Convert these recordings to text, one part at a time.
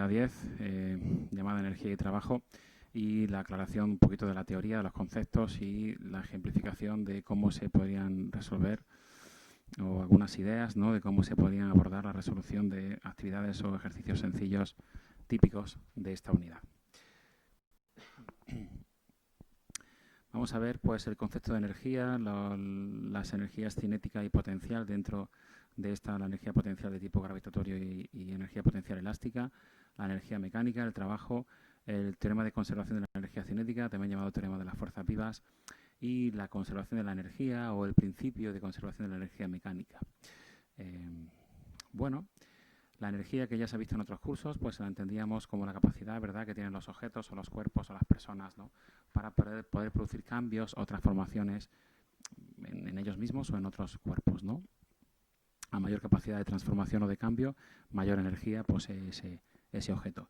10, llamada Energía y Trabajo, y la aclaración un poquito de la teoría, de los conceptos y la ejemplificación de cómo se podrían resolver o algunas ideas, ¿no?, de cómo se podrían abordar la resolución de actividades o ejercicios sencillos típicos de esta unidad. Vamos a ver pues el concepto de energía, las energías cinética y potencial dentro de esta, la energía potencial de tipo gravitatorio y energía potencial elástica, la energía mecánica, el trabajo, el teorema de conservación de la energía cinética, también llamado teorema de las fuerzas vivas, y la conservación de la energía o el principio de conservación de la energía mecánica. Bueno, la energía que ya se ha visto en otros cursos, pues la entendíamos como la capacidad, ¿verdad?, que tienen los objetos o los cuerpos o las personas, ¿no?, para poder producir cambios o transformaciones en ellos mismos o en otros cuerpos, ¿no? A mayor capacidad de transformación o de cambio, mayor energía posee ese objeto.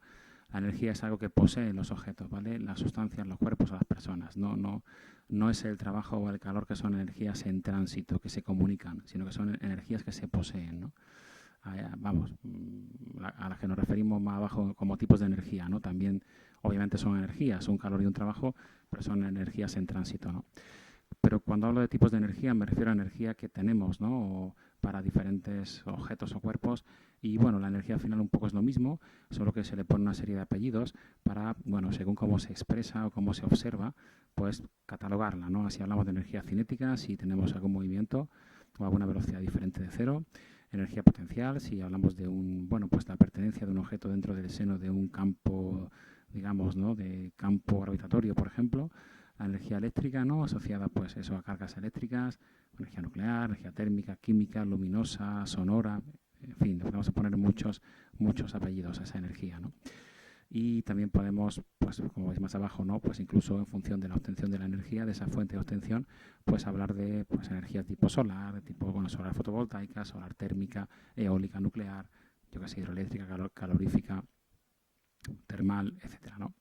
La energía es algo que poseen los objetos, ¿vale? Las sustancias, los cuerpos o las personas. No es el trabajo o el calor, que son energías en tránsito, que se comunican, sino que son energías que se poseen, ¿no? Vamos, a las que nos referimos más abajo como tipos de energía, ¿no? También, obviamente, son energías, un calor y un trabajo, pero son energías en tránsito, ¿no? Pero cuando hablo de tipos de energía me refiero a energía que tenemos, ¿no?, o para diferentes objetos o cuerpos. Y bueno, la energía al final un poco es lo mismo, solo que se le pone una serie de apellidos para, bueno, según cómo se expresa o cómo se observa, pues catalogarla, ¿no? Así hablamos de energía cinética si tenemos algún movimiento o alguna velocidad diferente de cero. Energía potencial si hablamos de pues la pertenencia de un objeto dentro del seno de un campo, digamos, ¿no?, de campo gravitatorio, por ejemplo. La energía eléctrica, ¿no?, asociada pues eso a cargas eléctricas, energía nuclear, energía térmica, química, luminosa, sonora, en fin, vamos a poner muchos apellidos a esa energía, ¿no? Y también podemos, pues como veis más abajo, ¿no?, pues incluso en función de la obtención de la energía, de esa fuente de obtención, pues hablar de pues energía tipo solar, de tipo, bueno, solar fotovoltaica, solar térmica, eólica, nuclear, yo que sé, hidroeléctrica, calorífica, termal, etcétera, ¿no?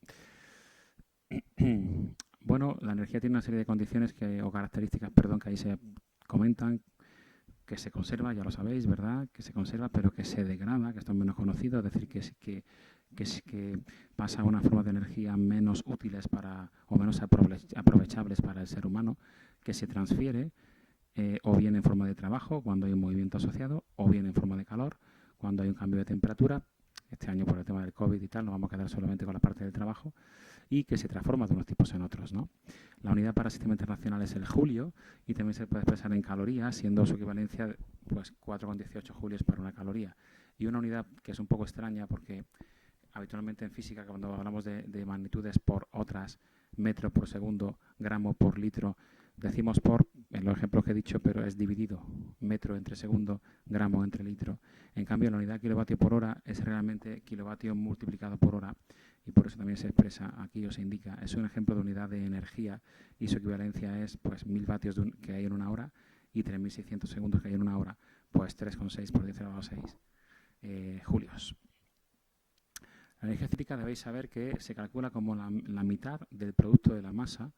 Bueno, la energía tiene una serie de condiciones o características, perdón, que ahí se comentan, que se conserva, ya lo sabéis, ¿verdad?, que se conserva, pero que se degrada, que esto es menos conocido, es decir, que pasa a una forma de energía menos útiles o menos aprovechables para el ser humano, que se transfiere o bien en forma de trabajo, cuando hay un movimiento asociado, o bien en forma de calor, cuando hay un cambio de temperatura. Este año, por el tema del COVID y tal, nos vamos a quedar solamente con la parte del trabajo, y que se transforma de unos tipos en otros, ¿no? La unidad para el sistema internacional es el julio y también se puede expresar en calorías, siendo su equivalencia pues 4,18 julios para una caloría. Y una unidad que es un poco extraña porque habitualmente en física, cuando hablamos de magnitudes por otras, metro por segundo, gramo por litro, decimos por, en los ejemplos que he dicho, pero es dividido, metro entre segundo, gramo entre litro. En cambio, la unidad kilovatio por hora es realmente kilovatio multiplicado por hora, y por eso también se expresa aquí o se indica. Es un ejemplo de unidad de energía y su equivalencia es pues 1000 vatios que hay en una hora y 3600 segundos que hay en una hora, pues 3,6 por 10 elevado a 6 julios. La energía cinética debéis saber que se calcula como la mitad del producto de la masa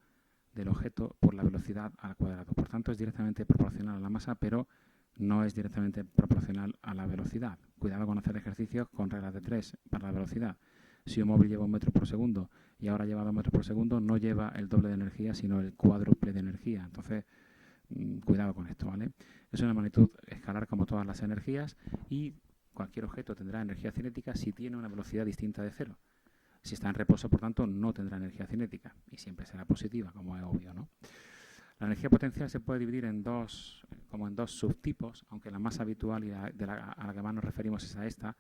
del objeto por la velocidad al cuadrado. Por tanto, es directamente proporcional a la masa, pero no es directamente proporcional a la velocidad. Cuidado con hacer ejercicios con reglas de 3 para la velocidad. Si un móvil lleva 1 metro por segundo y ahora lleva 2 metros por segundo, no lleva el doble de energía, sino el cuádruple de energía. Entonces, cuidado con esto, ¿vale? Es una magnitud escalar como todas las energías y cualquier objeto tendrá energía cinética si tiene una velocidad distinta de cero. Si está en reposo, por tanto, no tendrá energía cinética y siempre será positiva, como es obvio, ¿no? La energía potencial se puede dividir en dos subtipos, aunque la más habitual y a la que más nos referimos es a esta.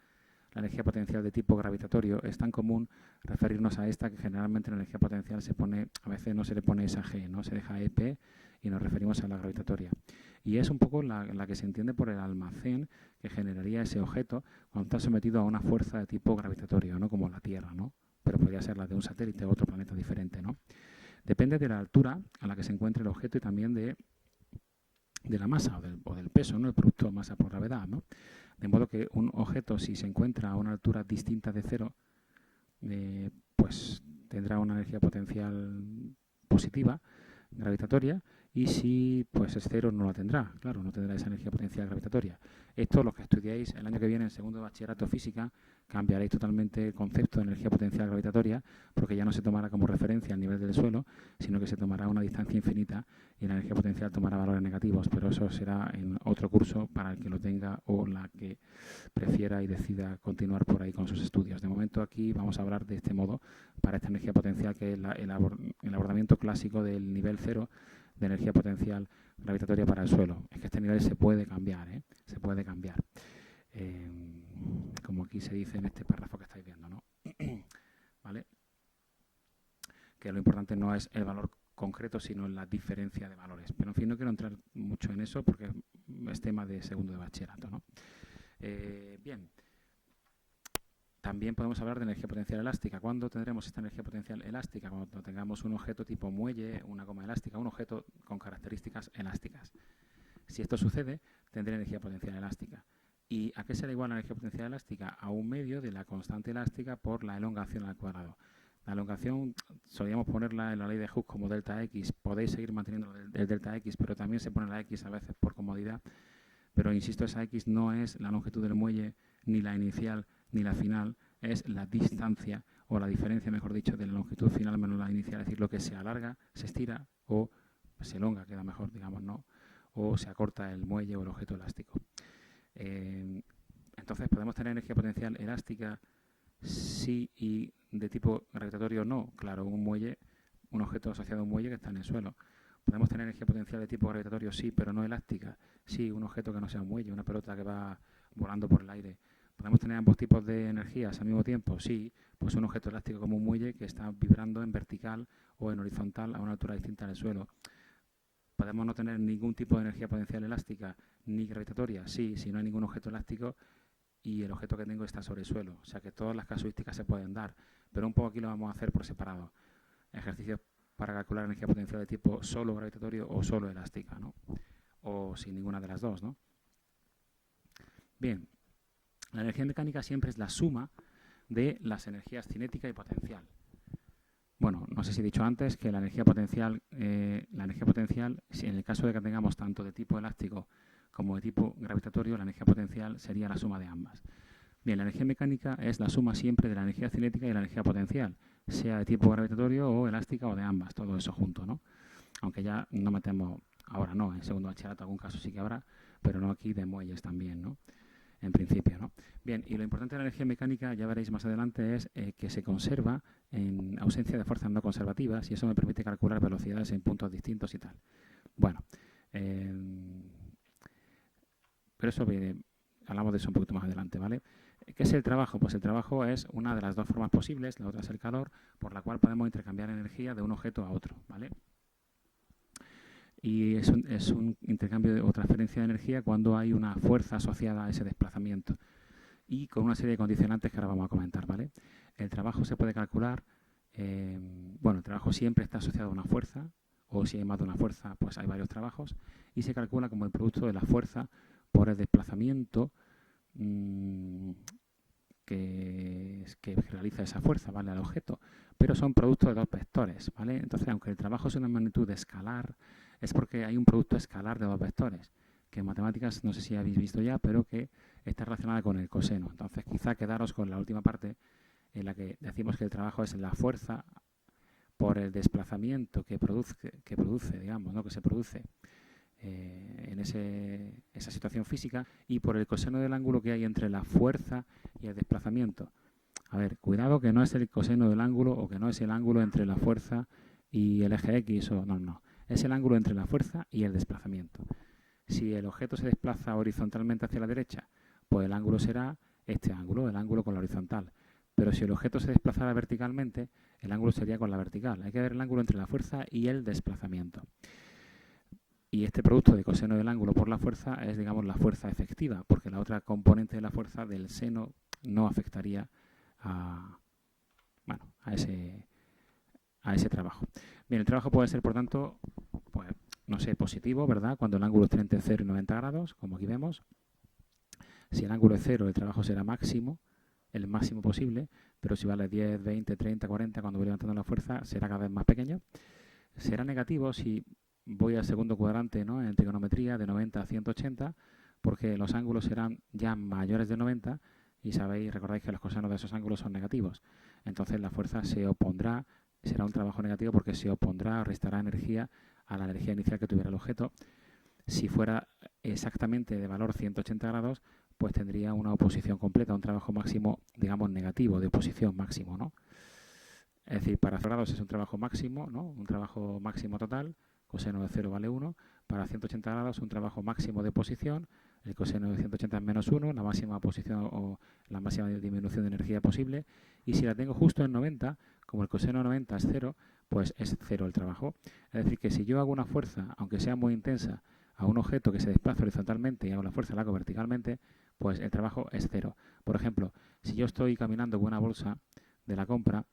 La energía potencial de tipo gravitatorio. Es tan común referirnos a esta que generalmente la energía potencial se pone, a veces no se le pone esa G, ¿no? Se deja EP y nos referimos a la gravitatoria. Y es un poco la que se entiende por el almacén que generaría ese objeto cuando está sometido a una fuerza de tipo gravitatorio, ¿no?, como la Tierra, ¿no? Pero podría ser la de un satélite o otro planeta diferente, ¿no? Depende de la altura a la que se encuentre el objeto y también de la masa o del peso, ¿no?, el producto masa por gravedad, ¿no? De modo que un objeto, si se encuentra a una altura distinta de cero, pues tendrá una energía potencial positiva, gravitatoria, y si pues es cero no la tendrá, claro, no tendrá esa energía potencial gravitatoria. Esto, los que estudiéis el año que viene en segundo de bachillerato física, cambiaréis totalmente el concepto de energía potencial gravitatoria, porque ya no se tomará como referencia el nivel del suelo, sino que se tomará una distancia infinita y la energía potencial tomará valores negativos, pero eso será en otro curso para el que lo tenga o la que prefiera y decida continuar por ahí con sus estudios. De momento aquí vamos a hablar de este modo para esta energía potencial, que es el abordamiento clásico del nivel cero de energía potencial gravitatoria para el suelo. Es que este nivel se puede cambiar, ¿eh? Se puede cambiar. Como aquí se dice en este párrafo que estáis viendo, ¿no? ¿Vale? Que lo importante no es el valor concreto, sino la diferencia de valores. Pero en fin, no quiero entrar mucho en eso porque es tema de segundo de bachillerato, ¿no? Bien. También podemos hablar de energía potencial elástica. ¿Cuándo tendremos esta energía potencial elástica? Cuando tengamos un objeto tipo muelle, una goma elástica, un objeto con características elásticas. Si esto sucede, tendré energía potencial elástica. ¿Y a qué será igual la energía potencial elástica? A un medio de la constante elástica por la elongación al cuadrado. La elongación solíamos ponerla en la ley de Hooke como delta X. Podéis seguir manteniendo el delta X, pero también se pone la X a veces por comodidad. Pero insisto, esa X no es la longitud del muelle, ni la inicial, ni la final, es la distancia, o la diferencia, mejor dicho, de la longitud final menos la inicial, es decir, lo que se alarga, se estira, o se elonga, queda mejor, digamos, ¿no? O se acorta el muelle o el objeto elástico. Entonces, ¿podemos tener energía potencial elástica sí y de tipo gravitatorio no? Claro, un muelle, un objeto asociado a un muelle que está en el suelo. ¿Podemos tener energía potencial de tipo gravitatorio? Sí, pero no elástica. Sí, un objeto que no sea un muelle, una pelota que va volando por el aire. ¿Podemos tener ambos tipos de energías al mismo tiempo? Sí, pues un objeto elástico como un muelle que está vibrando en vertical o en horizontal a una altura distinta del suelo. ¿Podemos no tener ningún tipo de energía potencial elástica ni gravitatoria? Sí, si no hay ningún objeto elástico y el objeto que tengo está sobre el suelo. O sea que todas las casuísticas se pueden dar, pero un poco aquí lo vamos a hacer por separado. Ejercicios para calcular energía potencial de tipo solo gravitatorio o solo elástica, ¿no? O sin ninguna de las dos, ¿no? Bien, la energía mecánica siempre es la suma de las energías cinética y potencial. Bueno, no sé si he dicho antes que la energía potencial, si en el caso de que tengamos tanto de tipo elástico como de tipo gravitatorio, la energía potencial sería la suma de ambas. Bien, la energía mecánica es la suma siempre de la energía cinética y la energía potencial, sea de tipo gravitatorio o elástica o de ambas, todo eso junto, ¿no? Aunque ya no metemos, ahora no, en segundo bachillerato algún caso sí que habrá, pero no aquí de muelles también, ¿no? En principio, ¿no? Bien, y lo importante de la energía mecánica, ya veréis más adelante, es que se conserva en ausencia de fuerzas no conservativas y eso me permite calcular velocidades en puntos distintos y tal. Bueno, pero eso hablamos de eso un poquito más adelante, ¿vale? ¿Qué es el trabajo? Pues el trabajo es una de las dos formas posibles, la otra es el calor, por la cual podemos intercambiar energía de un objeto a otro, ¿vale? Y es un intercambio o transferencia de energía cuando hay una fuerza asociada a ese desplazamiento y con una serie de condicionantes que ahora vamos a comentar, ¿vale? El trabajo se puede calcular, bueno, el trabajo siempre está asociado a una fuerza, o si hay más de una fuerza, pues hay varios trabajos, y se calcula como el producto de la fuerza por el desplazamiento que realiza esa fuerza, ¿vale? Al objeto, pero son productos de dos vectores, ¿vale? Entonces, aunque el trabajo es una magnitud escalar, es porque hay un producto escalar de dos vectores, que en matemáticas no sé si habéis visto ya, pero que está relacionada con el coseno. Entonces, quizá quedaros con la última parte en la que decimos que el trabajo es la fuerza por el desplazamiento que produce, digamos, ¿no? Que se produce en esa situación física y por el coseno del ángulo que hay entre la fuerza y el desplazamiento. A ver, cuidado que no es el coseno del ángulo o que no es el ángulo entre la fuerza y el eje X, o no. Es el ángulo entre la fuerza y el desplazamiento. Si el objeto se desplaza horizontalmente hacia la derecha, pues el ángulo será este ángulo, el ángulo con la horizontal. Pero si el objeto se desplazara verticalmente, el ángulo sería con la vertical. Hay que ver el ángulo entre la fuerza y el desplazamiento. Y este producto de coseno del ángulo por la fuerza es, digamos, la fuerza efectiva, porque la otra componente de la fuerza del seno no afectaría a ese trabajo. Bien, el trabajo puede ser, por tanto, pues, no sé, positivo, ¿verdad? Cuando el ángulo esté entre 0 y 90 grados, como aquí vemos. Si el ángulo es 0, el trabajo será máximo, el máximo posible, pero si vale 10, 20, 30, 40, cuando voy levantando la fuerza, será cada vez más pequeño. Será negativo si voy al segundo cuadrante, ¿no?, en trigonometría, de 90 a 180, porque los ángulos serán ya mayores de 90 y recordáis que los cosenos de esos ángulos son negativos. Entonces la fuerza se opondrá, será un trabajo negativo porque se opondrá o restará energía a la energía inicial que tuviera el objeto. Si fuera exactamente de valor 180 grados, pues tendría una oposición completa, un trabajo máximo, digamos, negativo, de oposición máximo, ¿no? Es decir, para 0 grados es un trabajo máximo, ¿no?, un trabajo máximo total, coseno de 0 vale 1. Para 180 grados, un trabajo máximo de posición, el coseno de 180 es menos 1, la máxima posición o la máxima disminución de energía posible. Y si la tengo justo en 90, como el coseno de 90 es 0, pues es 0 el trabajo. Es decir, que si yo hago una fuerza, aunque sea muy intensa, a un objeto que se desplaza horizontalmente y hago la fuerza la hago verticalmente, pues el trabajo es 0. Por ejemplo, si yo estoy caminando con una bolsa de la compra,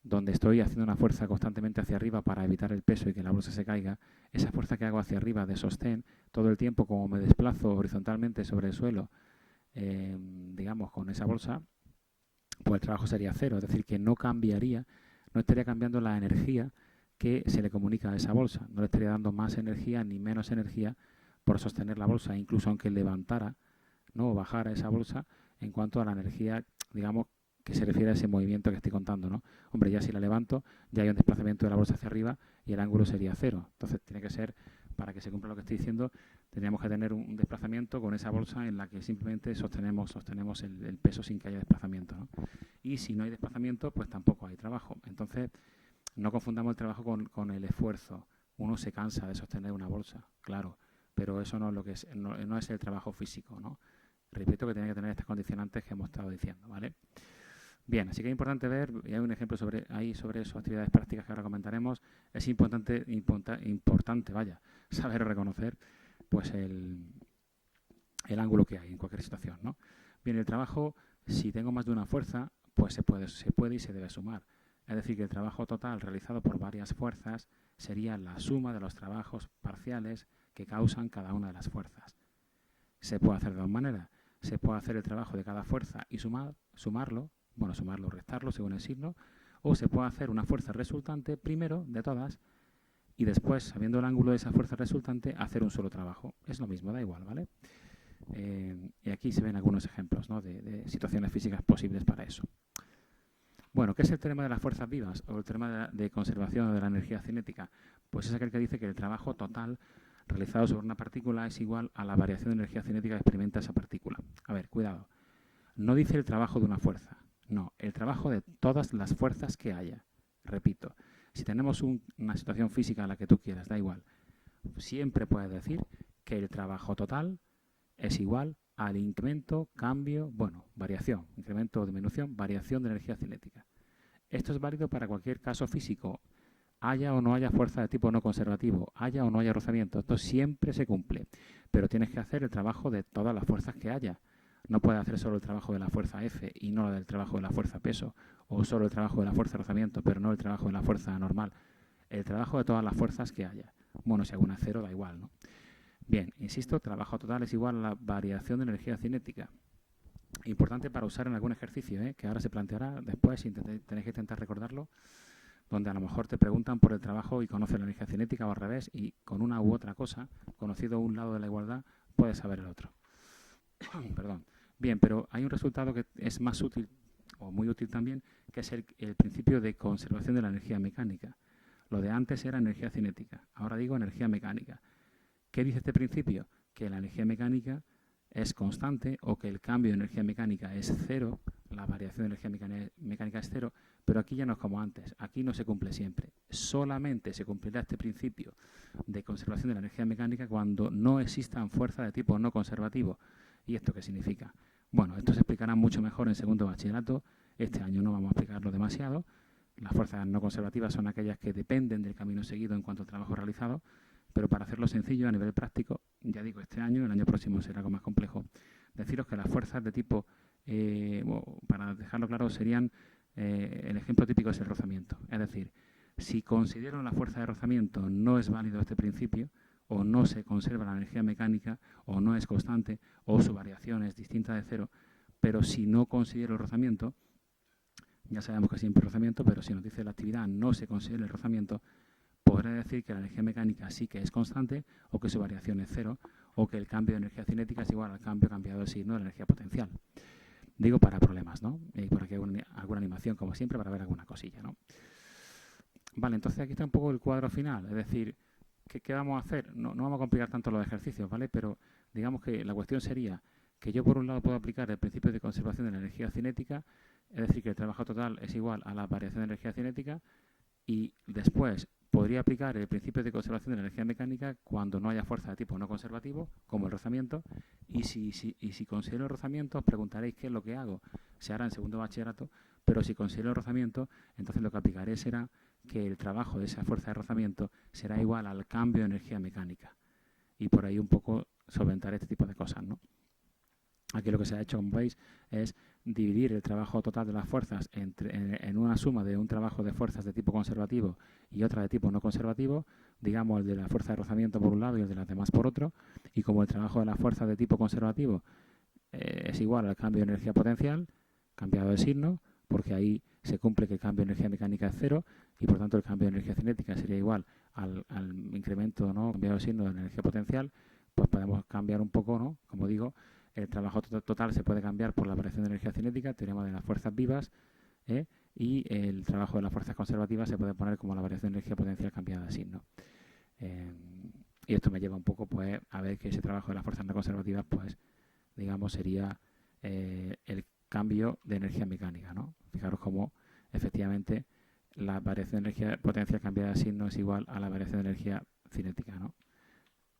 donde estoy haciendo una fuerza constantemente hacia arriba para evitar el peso y que la bolsa se caiga, esa fuerza que hago hacia arriba de sostén, todo el tiempo como me desplazo horizontalmente sobre el suelo, digamos, con esa bolsa, pues el trabajo sería 0. Es decir, que no cambiaría, no estaría cambiando la energía que se le comunica a esa bolsa. No le estaría dando más energía ni menos energía por sostener la bolsa, incluso aunque levantara, ¿no?, o bajara esa bolsa, en cuanto a la energía, digamos, que se refiere a ese movimiento que estoy contando, ¿no? Hombre, ya si la levanto, ya hay un desplazamiento de la bolsa hacia arriba y el ángulo sería 0. Entonces tiene que ser, para que se cumpla lo que estoy diciendo, tendríamos que tener un desplazamiento con esa bolsa en la que simplemente sostenemos el peso sin que haya desplazamiento, ¿no? Y si no hay desplazamiento, pues tampoco hay trabajo. Entonces, no confundamos el trabajo con el esfuerzo. Uno se cansa de sostener una bolsa, claro, pero eso no es lo que es, no es el trabajo físico, ¿no? Repito que tiene que tener estas condicionantes que hemos estado diciendo, ¿vale? Bien, así que es importante ver, y hay un ejemplo sobre eso, actividades prácticas que ahora comentaremos. Es importante, saber reconocer pues el ángulo que hay en cualquier situación, ¿no? Bien, el trabajo, si tengo más de una fuerza, pues se puede y se debe sumar. Es decir, que el trabajo total realizado por varias fuerzas sería la suma de los trabajos parciales que causan cada una de las fuerzas. Se puede hacer de dos maneras. Se puede hacer el trabajo de cada fuerza y sumarlo o restarlo según el signo, o se puede hacer una fuerza resultante primero de todas y después, sabiendo el ángulo de esa fuerza resultante, hacer un solo trabajo. Es lo mismo, da igual, ¿vale? Y aquí se ven algunos ejemplos, ¿no?, de situaciones físicas posibles para eso. Bueno, ¿qué es el teorema de las fuerzas vivas o el teorema de conservación de la energía cinética? Pues es aquel que dice que el trabajo total realizado sobre una partícula es igual a la variación de energía cinética que experimenta esa partícula. A ver, cuidado. No dice el trabajo de una fuerza. No, el trabajo de todas las fuerzas que haya. Repito, si tenemos una situación física a la que tú quieras, da igual, siempre puedes decir que el trabajo total es igual al incremento, cambio, variación, incremento o disminución, variación de energía cinética. Esto es válido para cualquier caso físico, haya o no haya fuerza de tipo no conservativo, haya o no haya rozamiento. Esto siempre se cumple, pero tienes que hacer el trabajo de todas las fuerzas que haya. No puedes hacer solo el trabajo de la fuerza F y no el trabajo de la fuerza peso, o solo el trabajo de la fuerza rozamiento, pero no el trabajo de la fuerza normal. El trabajo de todas las fuerzas que haya. Bueno, si alguna es 0, da igual, ¿no? Bien, insisto, trabajo total es igual a la variación de energía cinética. Importante para usar en algún ejercicio, que ahora se planteará después, tenéis que intentar recordarlo, donde a lo mejor te preguntan por el trabajo y conoces la energía cinética o al revés, y con una u otra cosa, conocido un lado de la igualdad, puedes saber el otro. Perdón. Bien, pero hay un resultado que es más útil, o muy útil también, que es el principio de conservación de la energía mecánica. Lo de antes era energía cinética, ahora digo energía mecánica. ¿Qué dice este principio? Que la energía mecánica es constante o que el cambio de energía mecánica es 0, la variación de energía mecánica es 0, pero aquí ya no es como antes, aquí no se cumple siempre. Solamente se cumplirá este principio de conservación de la energía mecánica cuando no existan fuerzas de tipo no conservativo. ¿Y esto qué significa? Bueno, esto se explicará mucho mejor en segundo bachillerato. Este año no vamos a explicarlo demasiado. Las fuerzas no conservativas son aquellas que dependen del camino seguido en cuanto al trabajo realizado, pero para hacerlo sencillo a nivel práctico, ya digo, este año, el año próximo será algo más complejo, deciros que las fuerzas de tipo, para dejarlo claro, serían, el ejemplo típico es el rozamiento. Es decir, si considero la fuerza de rozamiento no es válido este principio, o no se conserva la energía mecánica, o no es constante, o su variación es distinta de 0, pero si no considero el rozamiento, ya sabemos que siempre el rozamiento, pero si nos dice la actividad no se considera el rozamiento, podré decir que la energía mecánica sí que es constante o que su variación es cero o que el cambio de energía cinética es igual al cambio cambiado de signo de la energía potencial. Digo para problemas, ¿no? Y por aquí alguna animación, como siempre, para ver alguna cosilla, ¿no? Vale, entonces aquí está un poco el cuadro final, es decir, ¿qué vamos a hacer? No vamos a complicar tanto los ejercicios, ¿vale? Pero digamos que la cuestión sería que yo por un lado puedo aplicar el principio de conservación de la energía cinética, es decir, que el trabajo total es igual a la variación de energía cinética, y después podría aplicar el principio de conservación de la energía mecánica cuando no haya fuerza de tipo no conservativo, como el rozamiento, y si considero el rozamiento, os preguntaréis qué es lo que hago. Se hará en segundo bachillerato, pero si considero el rozamiento, entonces lo que aplicaré será que el trabajo de esa fuerza de rozamiento será igual al cambio de energía mecánica. Y por ahí un poco solventar este tipo de cosas, ¿no? Aquí lo que se ha hecho, como veis, es dividir el trabajo total de las fuerzas en una suma de un trabajo de fuerzas de tipo conservativo y otra de tipo no conservativo, digamos el de la fuerza de rozamiento por un lado y el de las demás por otro, y como el trabajo de las fuerzas de tipo conservativo es igual al cambio de energía potencial, cambiado de signo, porque ahí se cumple que el cambio de energía mecánica es cero y por tanto el cambio de energía cinética sería igual al incremento, ¿no?, cambiado de signo de la energía potencial, pues podemos cambiar un poco, ¿no? Como digo, el trabajo total se puede cambiar por la variación de energía cinética, teorema de las fuerzas vivas, y el trabajo de las fuerzas conservativas se puede poner como la variación de energía potencial cambiada de signo. Y esto me lleva un poco pues a ver que ese trabajo de las fuerzas no conservativas, pues digamos, sería el cambio de energía mecánica, ¿no? Fijaros cómo efectivamente la variación de energía potencial cambiada de signo es igual a la variación de energía cinética, ¿no?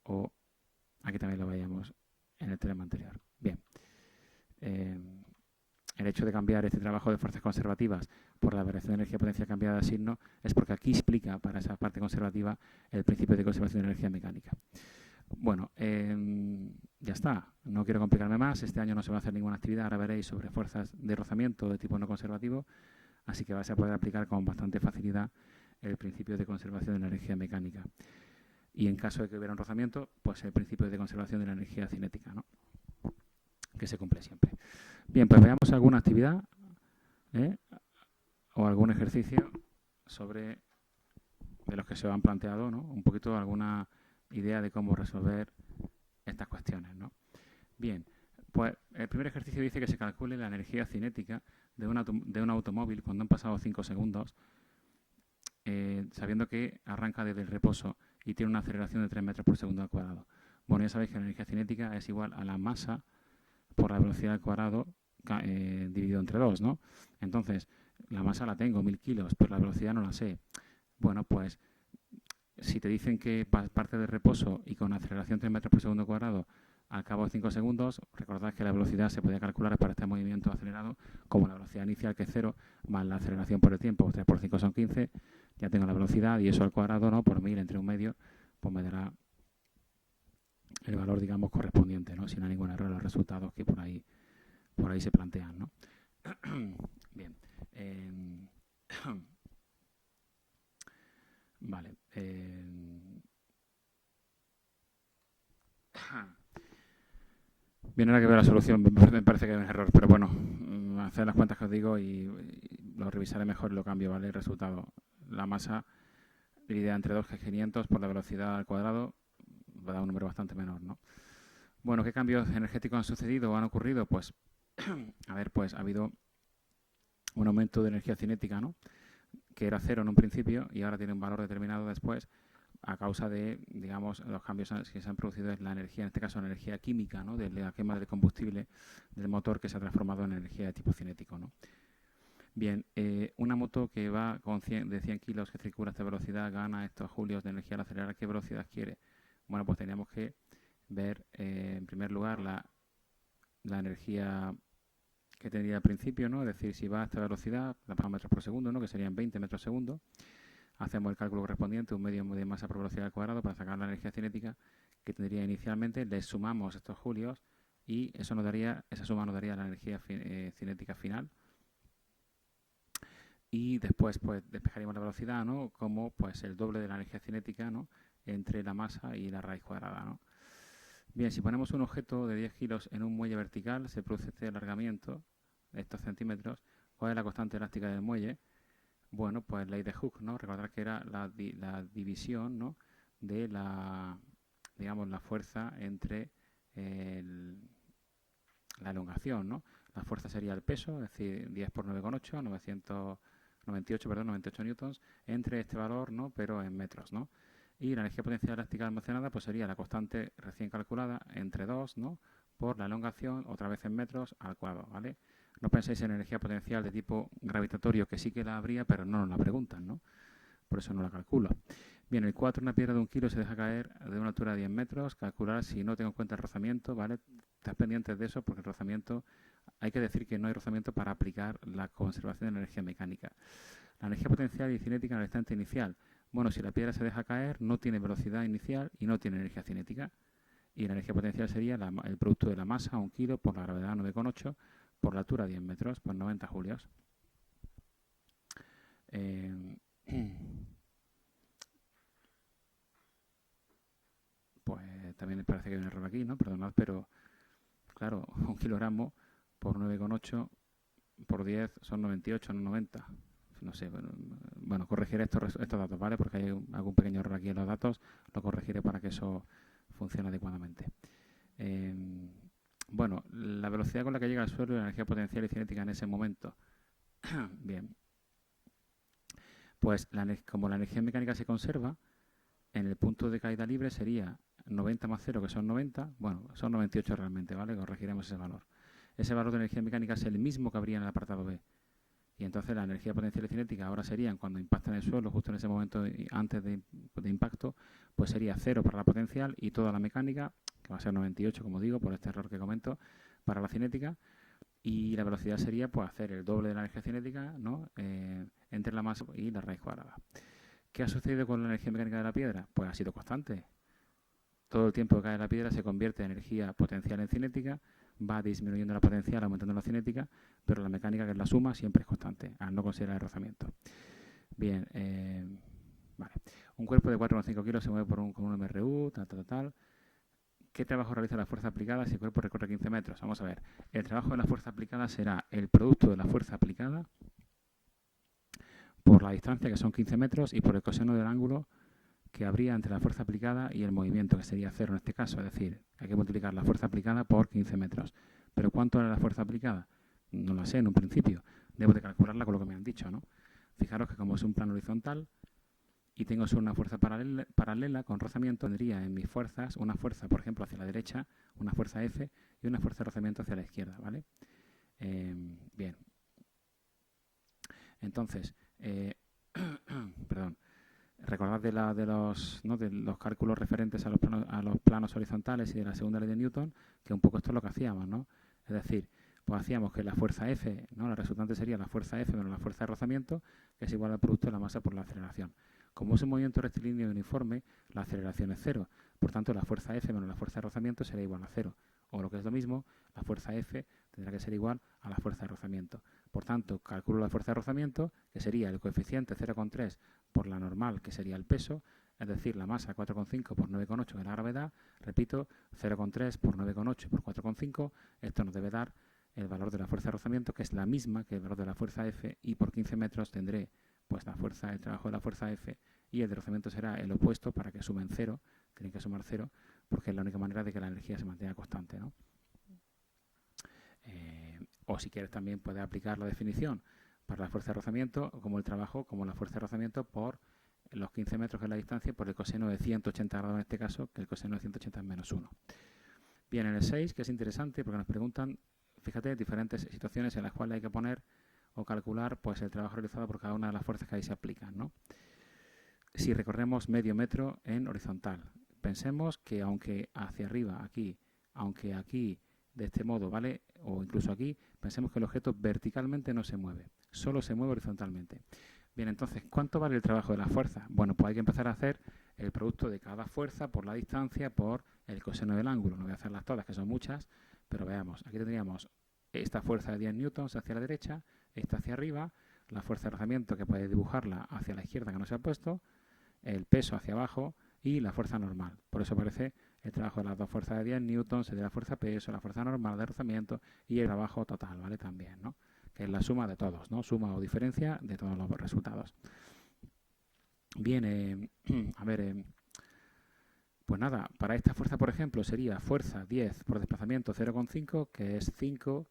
O aquí también lo veíamos en el teorema anterior. Bien. El hecho de cambiar este trabajo de fuerzas conservativas por la variación de energía potencial cambiada de signo es porque aquí explica para esa parte conservativa el principio de conservación de energía mecánica. Bueno, ya está. No quiero complicarme más. Este año no se va a hacer ninguna actividad. Ahora veréis sobre fuerzas de rozamiento de tipo no conservativo. Así que vais a poder aplicar con bastante facilidad el principio de conservación de la energía mecánica. Y en caso de que hubiera un rozamiento, pues el principio de conservación de la energía cinética, ¿no?, que se cumple siempre. Bien, pues veamos alguna actividad o algún ejercicio sobre de los que se han planteado, ¿no? Un poquito alguna idea de cómo resolver estas cuestiones, ¿no? Bien, pues el primer ejercicio dice que se calcule la energía cinética de un automóvil cuando han pasado 5 segundos, sabiendo que arranca desde el reposo y tiene una aceleración de 3 metros por segundo al cuadrado. Bueno, ya sabéis que la energía cinética es igual a la masa por la velocidad al cuadrado dividido entre 2, ¿no? Entonces, la masa la tengo, 1000 kilos, pero la velocidad no la sé. Bueno, pues si te dicen que parte de reposo y con aceleración 3 metros por segundo cuadrado al cabo de 5 segundos, recordad que la velocidad se puede calcular para este movimiento acelerado como la velocidad inicial, que es 0, más la aceleración por el tiempo, 3 por 5 son 15, ya tengo la velocidad y eso al cuadrado, ¿no?, por 1000 entre un medio, pues me dará el valor, digamos, correspondiente, ¿no?, si no hay ningún error en los resultados que por ahí se plantean, ¿no? Bien. Vale. Bien, ahora que veo la solución, me parece que hay un error, pero bueno, hacer las cuentas que os digo y lo revisaré mejor y lo cambio, ¿vale? El resultado, la masa dividida entre 2, que es 500, por la velocidad al cuadrado, va a dar un número bastante menor, ¿no? Bueno, ¿qué cambios energéticos han sucedido o han ocurrido? Pues, a ver, pues ha habido un aumento de energía cinética, ¿no?, que era 0 en un principio y ahora tiene un valor determinado después a causa de, digamos, los cambios que se han producido en la energía, en este caso la energía química, ¿no?, de la quema del combustible del motor, que se ha transformado en energía de tipo cinético, ¿no? Bien, una moto que va con de 100 kilos, que circula a esta velocidad, gana estos julios de energía al acelerar. ¿Qué velocidad quiere? Bueno, pues teníamos que ver, en primer lugar, la energía que tendría al principio, ¿no? Es decir, si va a esta velocidad, la metros por segundo, ¿no?, que serían 20 metros por segundo. Hacemos el cálculo correspondiente, un medio de masa por velocidad al cuadrado, para sacar la energía cinética que tendría inicialmente. Le sumamos estos julios y esa suma nos daría la energía cinética final. Y después, pues, despejaríamos la velocidad, ¿no?, como pues el doble de la energía cinética, ¿no?, entre la masa y la raíz cuadrada, ¿no? Bien, si ponemos un objeto de 10 kilos en un muelle vertical, se produce este alargamiento de estos centímetros. ¿Cuál es la constante elástica del muelle? Bueno, pues ley de Hooke, ¿no? Recordar que era la división, ¿no? De la, digamos, la fuerza entre el- la elongación, ¿no? La fuerza sería el peso, es decir, 10 por 9,8, 998, perdón, 98 newtons, entre este valor, ¿no? Pero en metros, ¿no? Y la energía potencial elástica almacenada, pues sería la constante recién calculada entre 2, ¿no? Por la elongación, otra vez en metros, al cuadrado, ¿vale? No penséis en energía potencial de tipo gravitatorio, que sí que la habría, pero no nos la preguntan, ¿no? Por eso no la calculo. Bien, el 4, una piedra de 1 kilo se deja caer de una altura de 10 metros. Calcular si no tengo en cuenta el rozamiento, ¿vale? Estás pendientes de eso porque el rozamiento, hay que decir que no hay rozamiento para aplicar la conservación de energía mecánica. La energía potencial y cinética en el instante inicial. Bueno, si la piedra se deja caer, no tiene velocidad inicial y no tiene energía cinética. Y la energía potencial sería el producto de la masa, 1 kilo, por la gravedad 9,8, por la altura 10 metros, pues 90 julios. Eh, pues también parece que hay un error aquí, ¿no? Perdonad, pero claro, 1 kilogramo por 9,8 por 10 son 98, no 90. No sé, bueno, corregiré estos datos, ¿vale? Porque hay algún pequeño error aquí en los datos, lo corregiré para que eso funcione adecuadamente. Eh, bueno, la velocidad con la que llega al suelo y la energía potencial y cinética en ese momento. Bien, pues como la energía mecánica se conserva, en el punto de caída libre sería 90 más 0, que son 90, bueno, son 98 realmente, ¿vale? Corregiremos ese valor. Ese valor de energía mecánica es el mismo que habría en el apartado B. Y entonces la energía potencial y cinética ahora serían, cuando impactan el suelo, justo en ese momento antes de impacto, pues sería 0 para la potencial y toda la mecánica, que va a ser 98, como digo, por este error que comento, para la cinética. Y la velocidad sería pues hacer el doble de la energía cinética, ¿no? Entre la masa y la raíz cuadrada. ¿Qué ha sucedido con la energía mecánica de la piedra? Pues ha sido constante. Todo el tiempo que cae la piedra se convierte en energía potencial en cinética, va disminuyendo la potencial, aumentando la cinética, pero la mecánica, que es la suma, siempre es constante, al no considerar el rozamiento. Bien, vale. Un cuerpo de 4,5 kilos se mueve con un MRU, tal. ¿Qué trabajo realiza la fuerza aplicada si el cuerpo recorre 15 metros? Vamos a ver. El trabajo de la fuerza aplicada será el producto de la fuerza aplicada por la distancia, que son 15 metros, y por el coseno del ángulo que habría entre la fuerza aplicada y el movimiento, que sería 0 en este caso. Es decir, hay que multiplicar la fuerza aplicada por 15 metros. ¿Pero cuánto era la fuerza aplicada? No la sé en un principio. Debo de calcularla con lo que me han dicho, ¿no? Fijaros que como es un plano horizontal y tengo solo una fuerza paralela con rozamiento, tendría en mis fuerzas una fuerza, por ejemplo, hacia la derecha, una fuerza F, y una fuerza de rozamiento hacia la izquierda, ¿vale? Bien. Entonces, perdón. Recordad de los cálculos referentes a los planos horizontales y de la segunda ley de Newton, que un poco esto es lo que hacíamos, ¿no? Es decir, pues hacíamos que la fuerza F, ¿no? La resultante sería la fuerza F menos la fuerza de rozamiento, que es igual al producto de la masa por la aceleración. Como es un movimiento rectilíneo y uniforme, la aceleración es cero. Por tanto, la fuerza F menos la fuerza de rozamiento será igual a cero. O lo que es lo mismo, la fuerza F tendrá que ser igual a la fuerza de rozamiento. Por tanto, calculo la fuerza de rozamiento, que sería el coeficiente 0,3 por la normal, que sería el peso, es decir, la masa 4,5 por 9,8 de la gravedad, repito, 0,3 por 9,8 por 4,5, esto nos debe dar el valor de la fuerza de rozamiento, que es la misma que el valor de la fuerza F, y por 15 metros tendré pues el trabajo de la fuerza F, y el de rozamiento será el opuesto para que sumen 0, tienen que sumar 0, porque es la única manera de que la energía se mantenga constante, ¿no? O si quieres también puedes aplicar la definición para la fuerza de rozamiento como el trabajo, como la fuerza de rozamiento por los 15 metros, que es la distancia, por el coseno de 180 grados en este caso, que el coseno de 180 es menos 1. Bien, en el 6, que es interesante porque nos preguntan, fíjate, diferentes situaciones en las cuales hay que poner o calcular pues el trabajo realizado por cada una de las fuerzas que ahí se aplican, ¿no? Si recorremos medio metro en horizontal, pensemos que aunque hacia arriba, aquí, aunque aquí de este modo, ¿vale? O incluso aquí, pensemos que el objeto verticalmente no se mueve, solo se mueve horizontalmente. Bien, entonces, ¿cuánto vale el trabajo de la fuerza? Bueno, pues hay que empezar a hacer el producto de cada fuerza por la distancia por el coseno del ángulo. No voy a hacerlas todas, que son muchas, pero veamos. Aquí tendríamos esta fuerza de 10 newtons hacia la derecha, esta hacia arriba, la fuerza de rozamiento, que puede dibujarla hacia la izquierda, que no se ha puesto, el peso hacia abajo y la fuerza normal. Por eso aparece el trabajo de las dos fuerzas de 10 newtons, de la fuerza peso, la fuerza normal de rozamiento y el trabajo total, ¿vale? También, ¿no? que es la suma de todos, ¿no? Suma o diferencia de todos los resultados. Bien, a ver, pues nada, para esta fuerza, por ejemplo, sería fuerza 10 por desplazamiento 0,5, que es 5,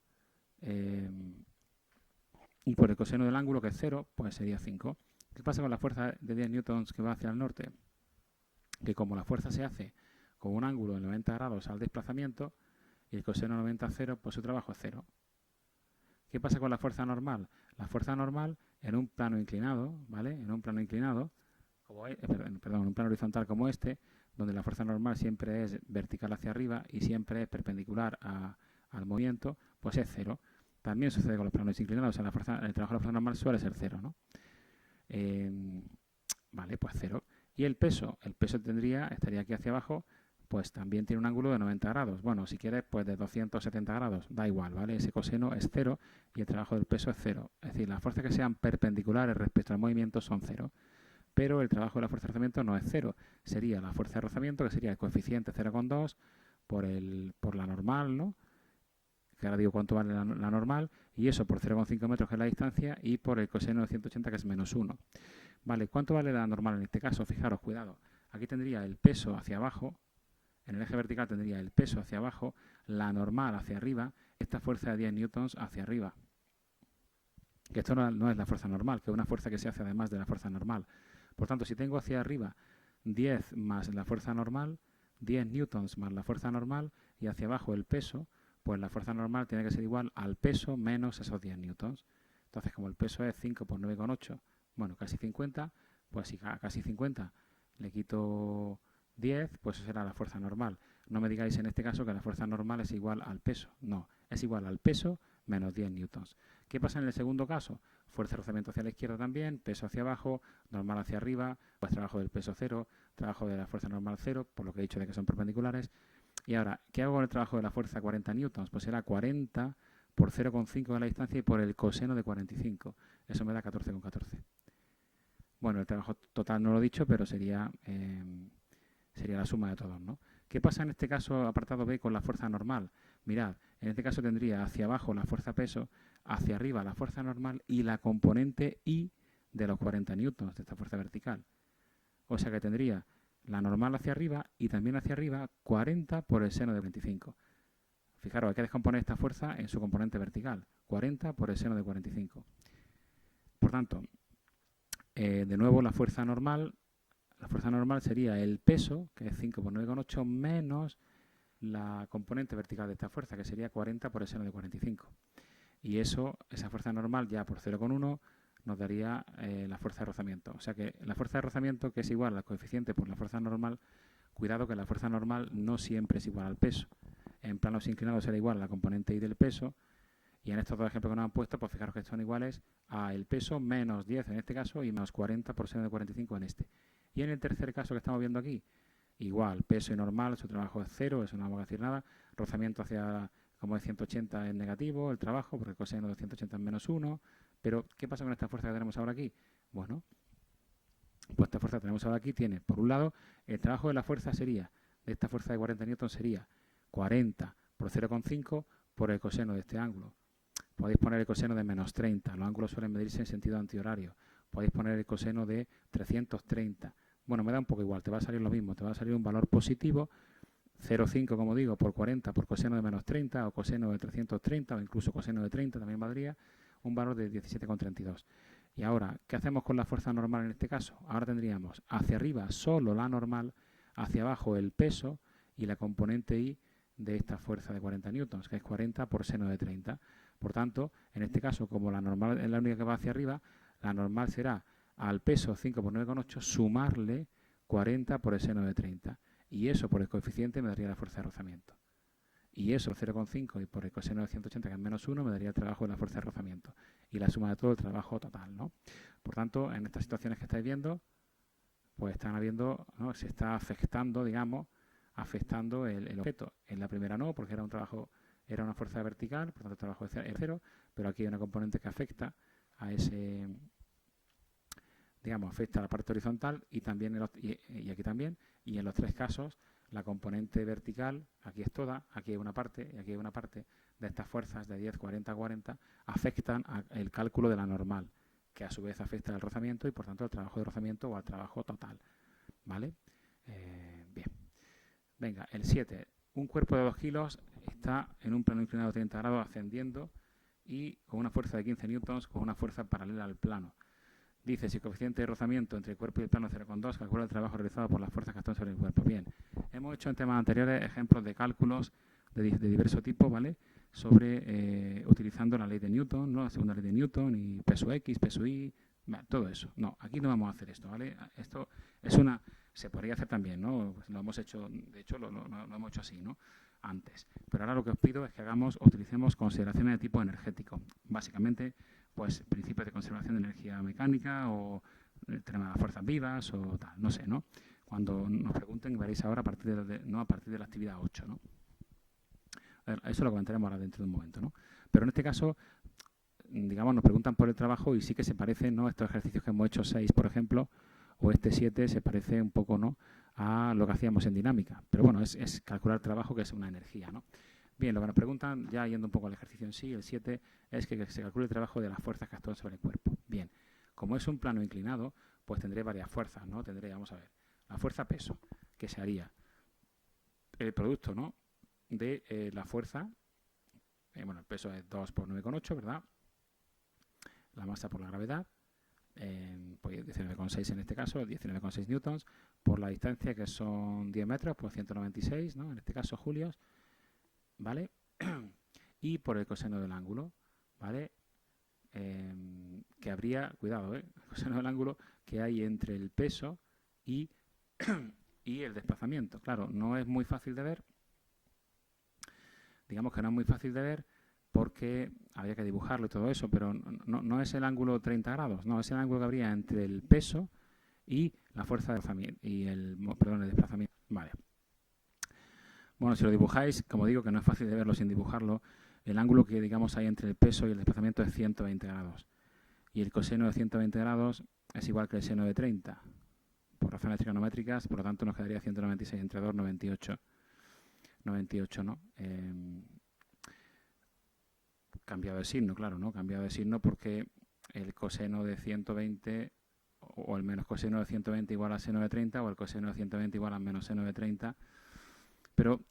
y por el coseno del ángulo, que es 0, pues sería 5. ¿Qué pasa con la fuerza de 10 newtons que va hacia el norte? Que como la fuerza se hace con un ángulo de 90 grados al desplazamiento y el coseno 90 a 0, pues su trabajo es 0. ¿Qué pasa con la fuerza normal? La fuerza normal en un plano inclinado, ¿vale? En un plano inclinado, como perdón, en un plano horizontal como este, donde la fuerza normal siempre es vertical hacia arriba y siempre es perpendicular al movimiento, pues es 0. También sucede con los planos inclinados, o sea, el trabajo de la fuerza normal suele ser 0, ¿no? Vale, pues 0. Y el peso estaría aquí hacia abajo, pues también tiene un ángulo de 90 grados. Bueno, si quieres, pues de 270 grados, da igual, ¿vale? Ese coseno es 0 y el trabajo del peso es 0. Es decir, las fuerzas que sean perpendiculares respecto al movimiento son 0. Pero el trabajo de la fuerza de rozamiento no es 0. Sería la fuerza de rozamiento, que sería el coeficiente 0,2 por la normal, ¿no? Que ahora digo cuánto vale la normal, y eso por 0,5 metros, que es la distancia, y por el coseno de 180, que es menos 1. Vale, ¿cuánto vale la normal en este caso? Fijaros, cuidado. Aquí tendría el peso hacia abajo, en el eje vertical tendría el peso hacia abajo, la normal hacia arriba, esta fuerza de 10 newtons hacia arriba. Que esto no es la fuerza normal, que es una fuerza que se hace además de la fuerza normal. Por tanto, si tengo hacia arriba 10 más la fuerza normal, 10 newtons más la fuerza normal, y hacia abajo el peso, pues la fuerza normal tiene que ser igual al peso menos esos 10 newtons. Entonces, como el peso es 5 por 9,8, bueno, casi 50, pues si a casi 50 le quito 10, pues eso será la fuerza normal. No me digáis en este caso que la fuerza normal es igual al peso. No, es igual al peso menos 10 newtons. ¿Qué pasa en el segundo caso? Fuerza de rozamiento hacia la izquierda también, peso hacia abajo, normal hacia arriba, pues trabajo del peso 0, trabajo de la fuerza normal 0, por lo que he dicho de que son perpendiculares. Y ahora, ¿qué hago con el trabajo de la fuerza 40 newtons? Pues será 40 por 0,5 de la distancia y por el coseno de 45. Eso me da 14,14. Bueno, el trabajo total no lo he dicho, pero sería la suma de todos, ¿no? ¿Qué pasa en este caso, apartado B, con la fuerza normal? Mirad, en este caso tendría hacia abajo la fuerza peso, hacia arriba la fuerza normal y la componente I de los 40 newtons de esta fuerza vertical. O sea que tendría la normal hacia arriba y también hacia arriba 40 por el seno de 25. Fijaros, hay que descomponer esta fuerza en su componente vertical. 40 por el seno de 45. Por tanto, de nuevo la fuerza normal sería el peso, que es 5 por 9,8, menos la componente vertical de esta fuerza, que sería 40 por el seno de 45. Y esa fuerza normal ya por 0,1 nos daría la fuerza de rozamiento. O sea que la fuerza de rozamiento, que es igual al coeficiente por la fuerza normal, cuidado que la fuerza normal no siempre es igual al peso. En planos inclinados será igual a la componente I del peso, y en estos dos ejemplos que nos han puesto, pues fijaros que son iguales a el peso menos 10 en este caso y menos 40 por seno de 45 en este. Y en el tercer caso que estamos viendo aquí, igual, peso y normal, su trabajo es 0, eso no vamos a decir nada. Rozamiento hacia, como es 180 es negativo, el trabajo, porque el coseno de 180 es menos 1. Pero, ¿qué pasa con esta fuerza que tenemos ahora aquí? Bueno, pues esta fuerza que tenemos ahora aquí tiene, por un lado, el trabajo de la fuerza sería, de esta fuerza de 40 newtons sería 40 por 0,5 por el coseno de este ángulo. Podéis poner el coseno de menos 30, los ángulos suelen medirse en sentido antihorario. Podéis poner el coseno de 330. Bueno, me da un poco igual, te va a salir lo mismo, te va a salir un valor positivo, 0,5 como digo, por 40 por coseno de menos 30 o coseno de 330 o incluso coseno de 30 también valdría un valor de 17,32. Y ahora, ¿qué hacemos con la fuerza normal en este caso? Ahora tendríamos hacia arriba solo la normal, hacia abajo el peso y la componente I de esta fuerza de 40 newtons, que es 40 por seno de 30. Por tanto, en este caso, como la normal es la única que va hacia arriba, la normal será al peso 5 por 9,8 sumarle 40 por el seno de 30. Y eso por el coeficiente me daría la fuerza de rozamiento. Y eso, 0,5 y por el coseno de 180, que es menos 1, me daría el trabajo de la fuerza de rozamiento. Y la suma de todo el trabajo total, ¿no? Por tanto, en estas situaciones que estáis viendo, pues están habiendo, ¿no? Se está afectando, digamos, el objeto. En la primera no, porque era una fuerza vertical, por tanto el trabajo es 0, pero aquí hay una componente que afecta a ese, digamos, afecta a la parte horizontal y también y aquí también, y en los tres casos la componente vertical, aquí es toda, aquí hay una parte y aquí hay una parte, de estas fuerzas de 10, 40, 40 afectan al cálculo de la normal, que a su vez afecta al rozamiento y por tanto al trabajo de rozamiento o al trabajo total. ¿Vale? Bien. Venga, el 7. Un cuerpo de 2 kilos está en un plano inclinado de 30 grados ascendiendo y con una fuerza de 15 newtons con una fuerza paralela al plano. Dice, si el coeficiente de rozamiento entre el cuerpo y el plano es 0,2, calcula el trabajo realizado por las fuerzas que actúan sobre el cuerpo. Bien, hemos hecho en temas anteriores ejemplos de cálculos de diverso tipo, ¿vale? Sobre utilizando la ley de Newton, ¿no? La segunda ley de Newton y peso X, peso Y, bueno, todo eso. No, aquí no vamos a hacer esto, ¿vale? Esto es una... Se podría hacer también, ¿no? Pues lo hemos hecho, de hecho lo hemos hecho así, ¿no? Antes. Pero ahora lo que os pido es que utilicemos consideraciones de tipo energético. Básicamente, pues principios de conservación de energía mecánica o el tema de las fuerzas vivas o tal, no sé, ¿no? Cuando nos pregunten, veréis ahora a partir de la actividad 8, ¿no? Eso lo comentaremos ahora dentro de un momento, ¿no? Pero en este caso, digamos, nos preguntan por el trabajo y sí que se parecen, ¿no? Estos ejercicios que hemos hecho 6, por ejemplo, o este 7 se parece un poco, ¿no?, a lo que hacíamos en dinámica. Pero bueno, es calcular trabajo, que es una energía, ¿no? Bien, lo que nos preguntan, ya yendo un poco al ejercicio en sí, el 7, es que se calcule el trabajo de las fuerzas que actúan sobre el cuerpo. Bien, como es un plano inclinado, pues tendré varias fuerzas, ¿no? Tendré, vamos a ver, la fuerza peso, que se haría el producto, ¿no?, de la fuerza, bueno, el peso es 2 por 9,8, ¿verdad? La masa por la gravedad, pues 19,6 en este caso, 19,6 newtons, por la distancia que son 10 metros, pues 196, ¿no? En este caso julios, ¿vale? Y por el coseno del ángulo, ¿vale? Que habría, cuidado, el coseno del ángulo que hay entre el peso y, y el desplazamiento. Claro, no es muy fácil de ver, digamos que no es muy fácil de ver porque habría que dibujarlo y todo eso, pero no es el ángulo 30 grados, no, es el ángulo que habría entre el peso y la fuerza de desplazamiento, y el desplazamiento. Vale. Bueno, si lo dibujáis, como digo, que no es fácil de verlo sin dibujarlo, el ángulo que, digamos, hay entre el peso y el desplazamiento es 120 grados. Y el coseno de 120 grados es igual que el seno de 30. Por razones trigonométricas, por lo tanto, nos quedaría 196 entre 2, 98. 98, ¿no? Cambiado de signo, claro, ¿no? Cambiado de signo porque el coseno de 120 o el menos coseno de 120 igual a seno de 30 o el coseno de 120 igual a menos seno de 30. Pero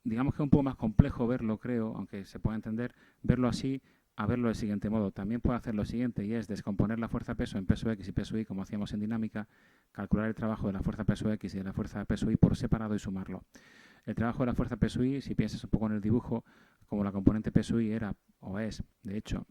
digamos que es un poco más complejo verlo, creo, aunque se pueda entender, verlo así a verlo del siguiente modo. También puedo hacer lo siguiente, y es descomponer la fuerza peso en peso X y peso Y, como hacíamos en dinámica, calcular el trabajo de la fuerza peso X y de la fuerza peso Y por separado y sumarlo. El trabajo de la fuerza peso Y, si piensas un poco en el dibujo, como la componente peso Y era, o es, de hecho,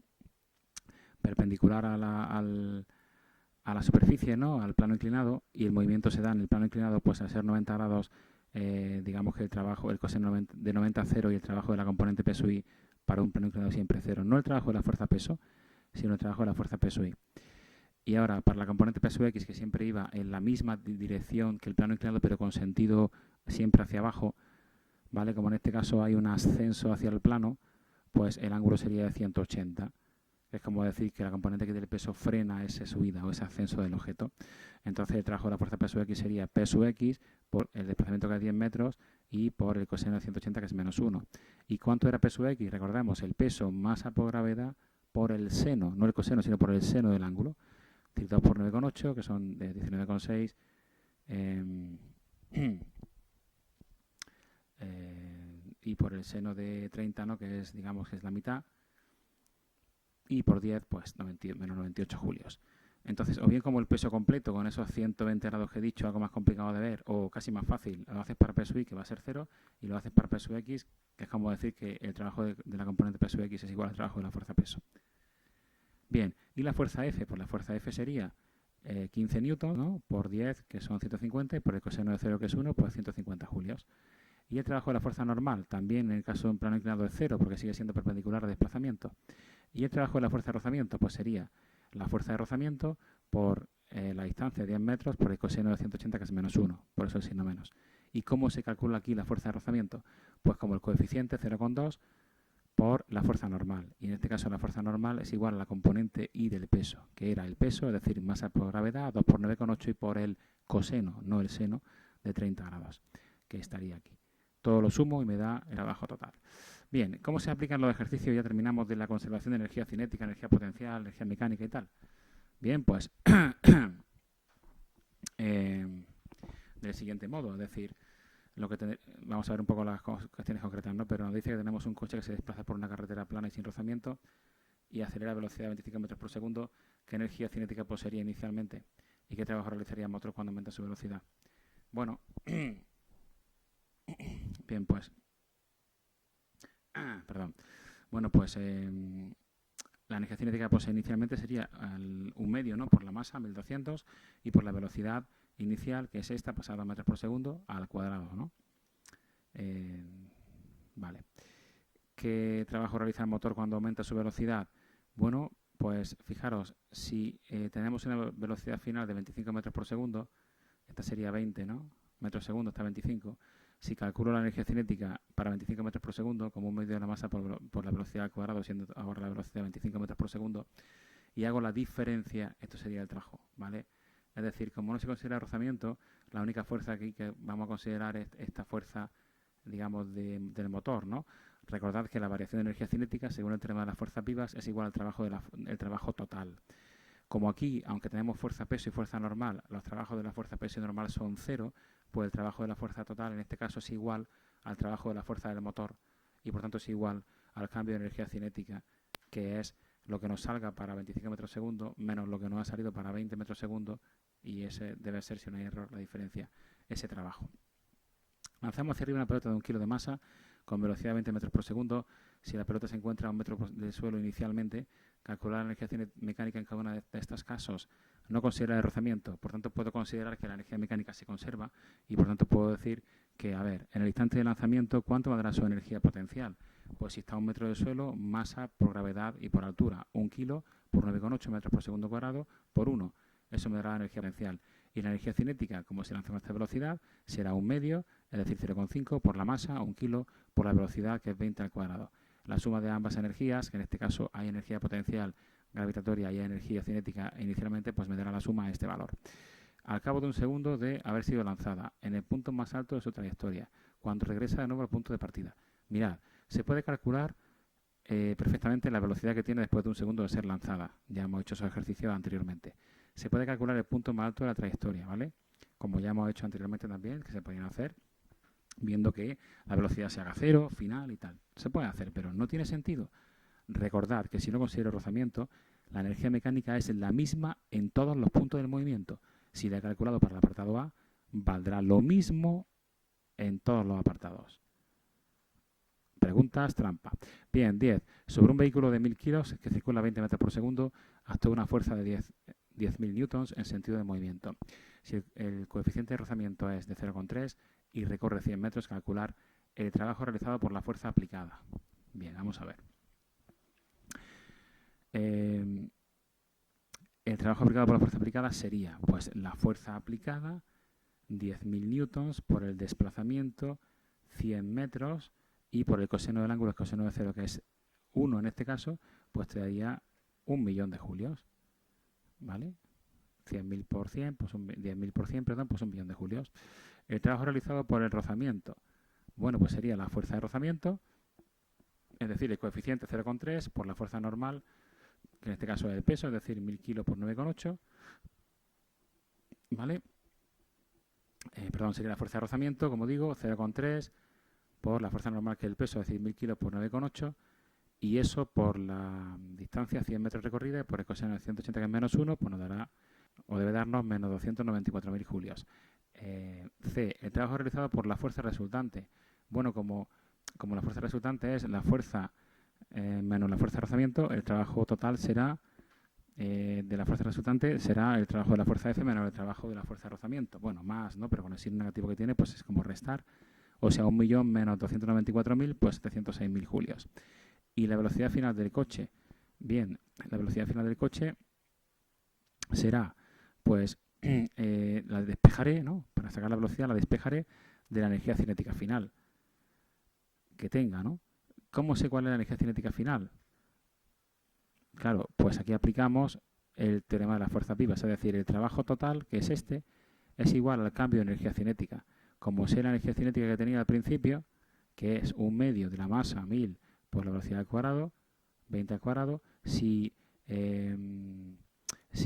perpendicular a la superficie, ¿no?, al plano inclinado, y el movimiento se da en el plano inclinado, pues al ser 90 grados, digamos que el trabajo, el coseno de 90 a 0 y el trabajo de la componente peso Y para un plano inclinado siempre 0. No el trabajo de la fuerza peso, sino el trabajo de la fuerza peso Y. Y ahora, para la componente peso X, que siempre iba en la misma dirección que el plano inclinado, pero con sentido siempre hacia abajo, ¿vale? Como en este caso hay un ascenso hacia el plano, pues el ángulo sería de 180. Es como decir que la componente que del peso frena esa subida o ese ascenso del objeto. Entonces el trabajo de la fuerza peso X sería peso X por el desplazamiento que es 10 metros y por el coseno de 180, que es menos 1. ¿Y cuánto era peso X? Recordemos, el peso masa por gravedad por el seno, no el coseno, sino por el seno del ángulo. 2 por 9,8, que son de 19,6. Y por el seno de 30, ¿no?, que es, digamos, que es la mitad. Y por 10, pues menos 98 julios. Entonces, o bien como el peso completo, con esos 120 grados que he dicho, algo más complicado de ver, o casi más fácil, lo haces para peso Y, que va a ser 0, y lo haces para peso X, que es como decir que el trabajo de la componente peso X es igual al trabajo de la fuerza peso. Bien, y la fuerza F, pues la fuerza F sería 15 newtons, ¿no?, por 10, que son 150, y por el coseno de 0, que es 1, pues 150 julios. Y el trabajo de la fuerza normal, también en el caso de un plano inclinado, es 0, porque sigue siendo perpendicular al desplazamiento. Y el trabajo de la fuerza de rozamiento, pues sería la fuerza de rozamiento por la distancia de 10 metros por el coseno de 180, que es menos 1, por eso el signo menos. ¿Y cómo se calcula aquí la fuerza de rozamiento? Pues como el coeficiente 0,2 por la fuerza normal. Y en este caso la fuerza normal es igual a la componente I del peso, que era el peso, es decir, masa por gravedad, 2 por 9,8 y por el coseno, no el seno, de 30 grados, que estaría aquí. Todo lo sumo y me da el trabajo total. Bien, ¿cómo se aplican los ejercicios? Ya terminamos de la conservación de energía cinética, energía potencial, energía mecánica y tal. Bien, pues del siguiente modo, es decir, vamos a ver un poco las cuestiones concretas, ¿no? Pero nos dice que tenemos un coche que se desplaza por una carretera plana y sin rozamiento y acelera a velocidad de 25 metros por segundo. ¿Qué energía cinética poseería inicialmente? ¿Y qué trabajo realizaría el motor cuando aumenta su velocidad? Bueno, bien, pues, perdón. Bueno, pues la energía cinética posee inicialmente sería un medio, ¿no? Por la masa, 1200, y por la velocidad inicial, que es esta, pasada a metros por segundo, al cuadrado, ¿no? Vale. ¿Qué trabajo realiza el motor cuando aumenta su velocidad? Bueno, pues fijaros, si tenemos una velocidad final de 25 metros por segundo, esta sería 20, ¿no? Metros por segundo, está 25. Si calculo la energía cinética para 25 metros por segundo, como un medio de la masa por la velocidad al cuadrado, siendo ahora la velocidad de 25 metros por segundo, y hago la diferencia, esto sería el trabajo, ¿vale? Es decir, como no se considera rozamiento, la única fuerza aquí que vamos a considerar es esta fuerza, digamos, del motor, ¿no? Recordad que la variación de energía cinética, según el teorema de las fuerzas vivas, es igual al trabajo total. Como aquí, aunque tenemos fuerza peso y fuerza normal, los trabajos de la fuerza peso y normal son cero, pues el trabajo de la fuerza total en este caso es igual al trabajo de la fuerza del motor y por tanto es igual al cambio de energía cinética, que es lo que nos salga para 25 metros segundo menos lo que nos ha salido para 20 metros segundo, y ese debe ser, si no hay error, la diferencia, ese trabajo. Lanzamos hacia arriba una pelota de 1 kilo de masa con velocidad de 20 metros por segundo. Si la pelota se encuentra a 1 metro del suelo inicialmente, calcular la energía mecánica en cada uno de estos casos no considera el rozamiento. Por tanto, puedo considerar que la energía mecánica se conserva y, por tanto, puedo decir que, a ver, en el instante de lanzamiento, ¿cuánto valdrá su energía potencial? Pues si está a 1 metro del suelo, masa por gravedad y por altura. 1 kilo por 9,8 metros por segundo cuadrado por 1. Eso me dará la energía potencial. Y la energía cinética, como se lanza a esta velocidad, será un medio, es decir, 0,5 por la masa, 1 kilo por la velocidad, que es 20 al cuadrado. La suma de ambas energías, que en este caso hay energía potencial gravitatoria y hay energía cinética inicialmente, pues me dará la suma de este valor. Al cabo de un segundo de haber sido lanzada, en el punto más alto de su trayectoria, cuando regresa de nuevo al punto de partida. Mirad, se puede calcular perfectamente la velocidad que tiene después de un segundo de ser lanzada. Ya hemos hecho esos ejercicios anteriormente. Se puede calcular el punto más alto de la trayectoria, ¿vale? Como ya hemos hecho anteriormente también, que se podían hacer, viendo que la velocidad se haga cero, final y tal. Se puede hacer, pero no tiene sentido. Recordad que si no considero rozamiento, la energía mecánica es la misma en todos los puntos del movimiento. Si la he calculado para el apartado A, valdrá lo mismo en todos los apartados. Preguntas trampa. Bien, 10. Sobre un vehículo de 1000 kilos que circula a 20 metros por segundo, actúa una fuerza de 10.000 newtons en sentido de movimiento. Si el coeficiente de rozamiento es de 0,3 y recorre 100 metros, calcular el trabajo realizado por la fuerza aplicada. Bien, vamos a ver. El trabajo aplicado por la fuerza aplicada sería, pues, la fuerza aplicada, 10.000 newtons por el desplazamiento, 100 metros, y por el coseno del ángulo, el coseno de 0, que es 1 en este caso, pues te daría 1.000.000 de julios. ¿Vale? 100.000 por 100, pues 10.000 por 100, perdón, pues 1.000.000 de julios. El trabajo realizado por el rozamiento, bueno, pues sería la fuerza de rozamiento, es decir, el coeficiente 0,3 por la fuerza normal, que en este caso es el peso, es decir, 1000 kilos por 9,8, ¿vale? Perdón, sería la fuerza de rozamiento, como digo, 0,3 por la fuerza normal, que es el peso, es decir, 1000 kilos por 9,8, y eso por la distancia, 100 metros recorrida, por el coseno de 180, que es menos 1, pues nos dará, o debe darnos, menos 294.000 julios. C. El trabajo realizado por la fuerza resultante. Bueno, como la fuerza resultante es la fuerza menos la fuerza de rozamiento, el trabajo total será de la fuerza resultante será el trabajo de la fuerza F menos el trabajo de la fuerza de rozamiento. Bueno, más, ¿no? Pero con el signo negativo que tiene, pues es como restar. O sea, 1.000.000 menos 294.000, pues 706.000 julios. Y la velocidad final del coche. Bien, la velocidad final del coche será, pues, la despejaré, ¿no? Para sacar la velocidad la despejaré de la energía cinética final que tenga, ¿no? ¿Cómo sé cuál es la energía cinética final? Claro, pues aquí aplicamos el teorema de las fuerzas vivas, es decir, el trabajo total, que es es igual al cambio de energía cinética. Como sé la energía cinética que tenía al principio, que es un medio de la masa 1000 por la velocidad al cuadrado, 20 al cuadrado, si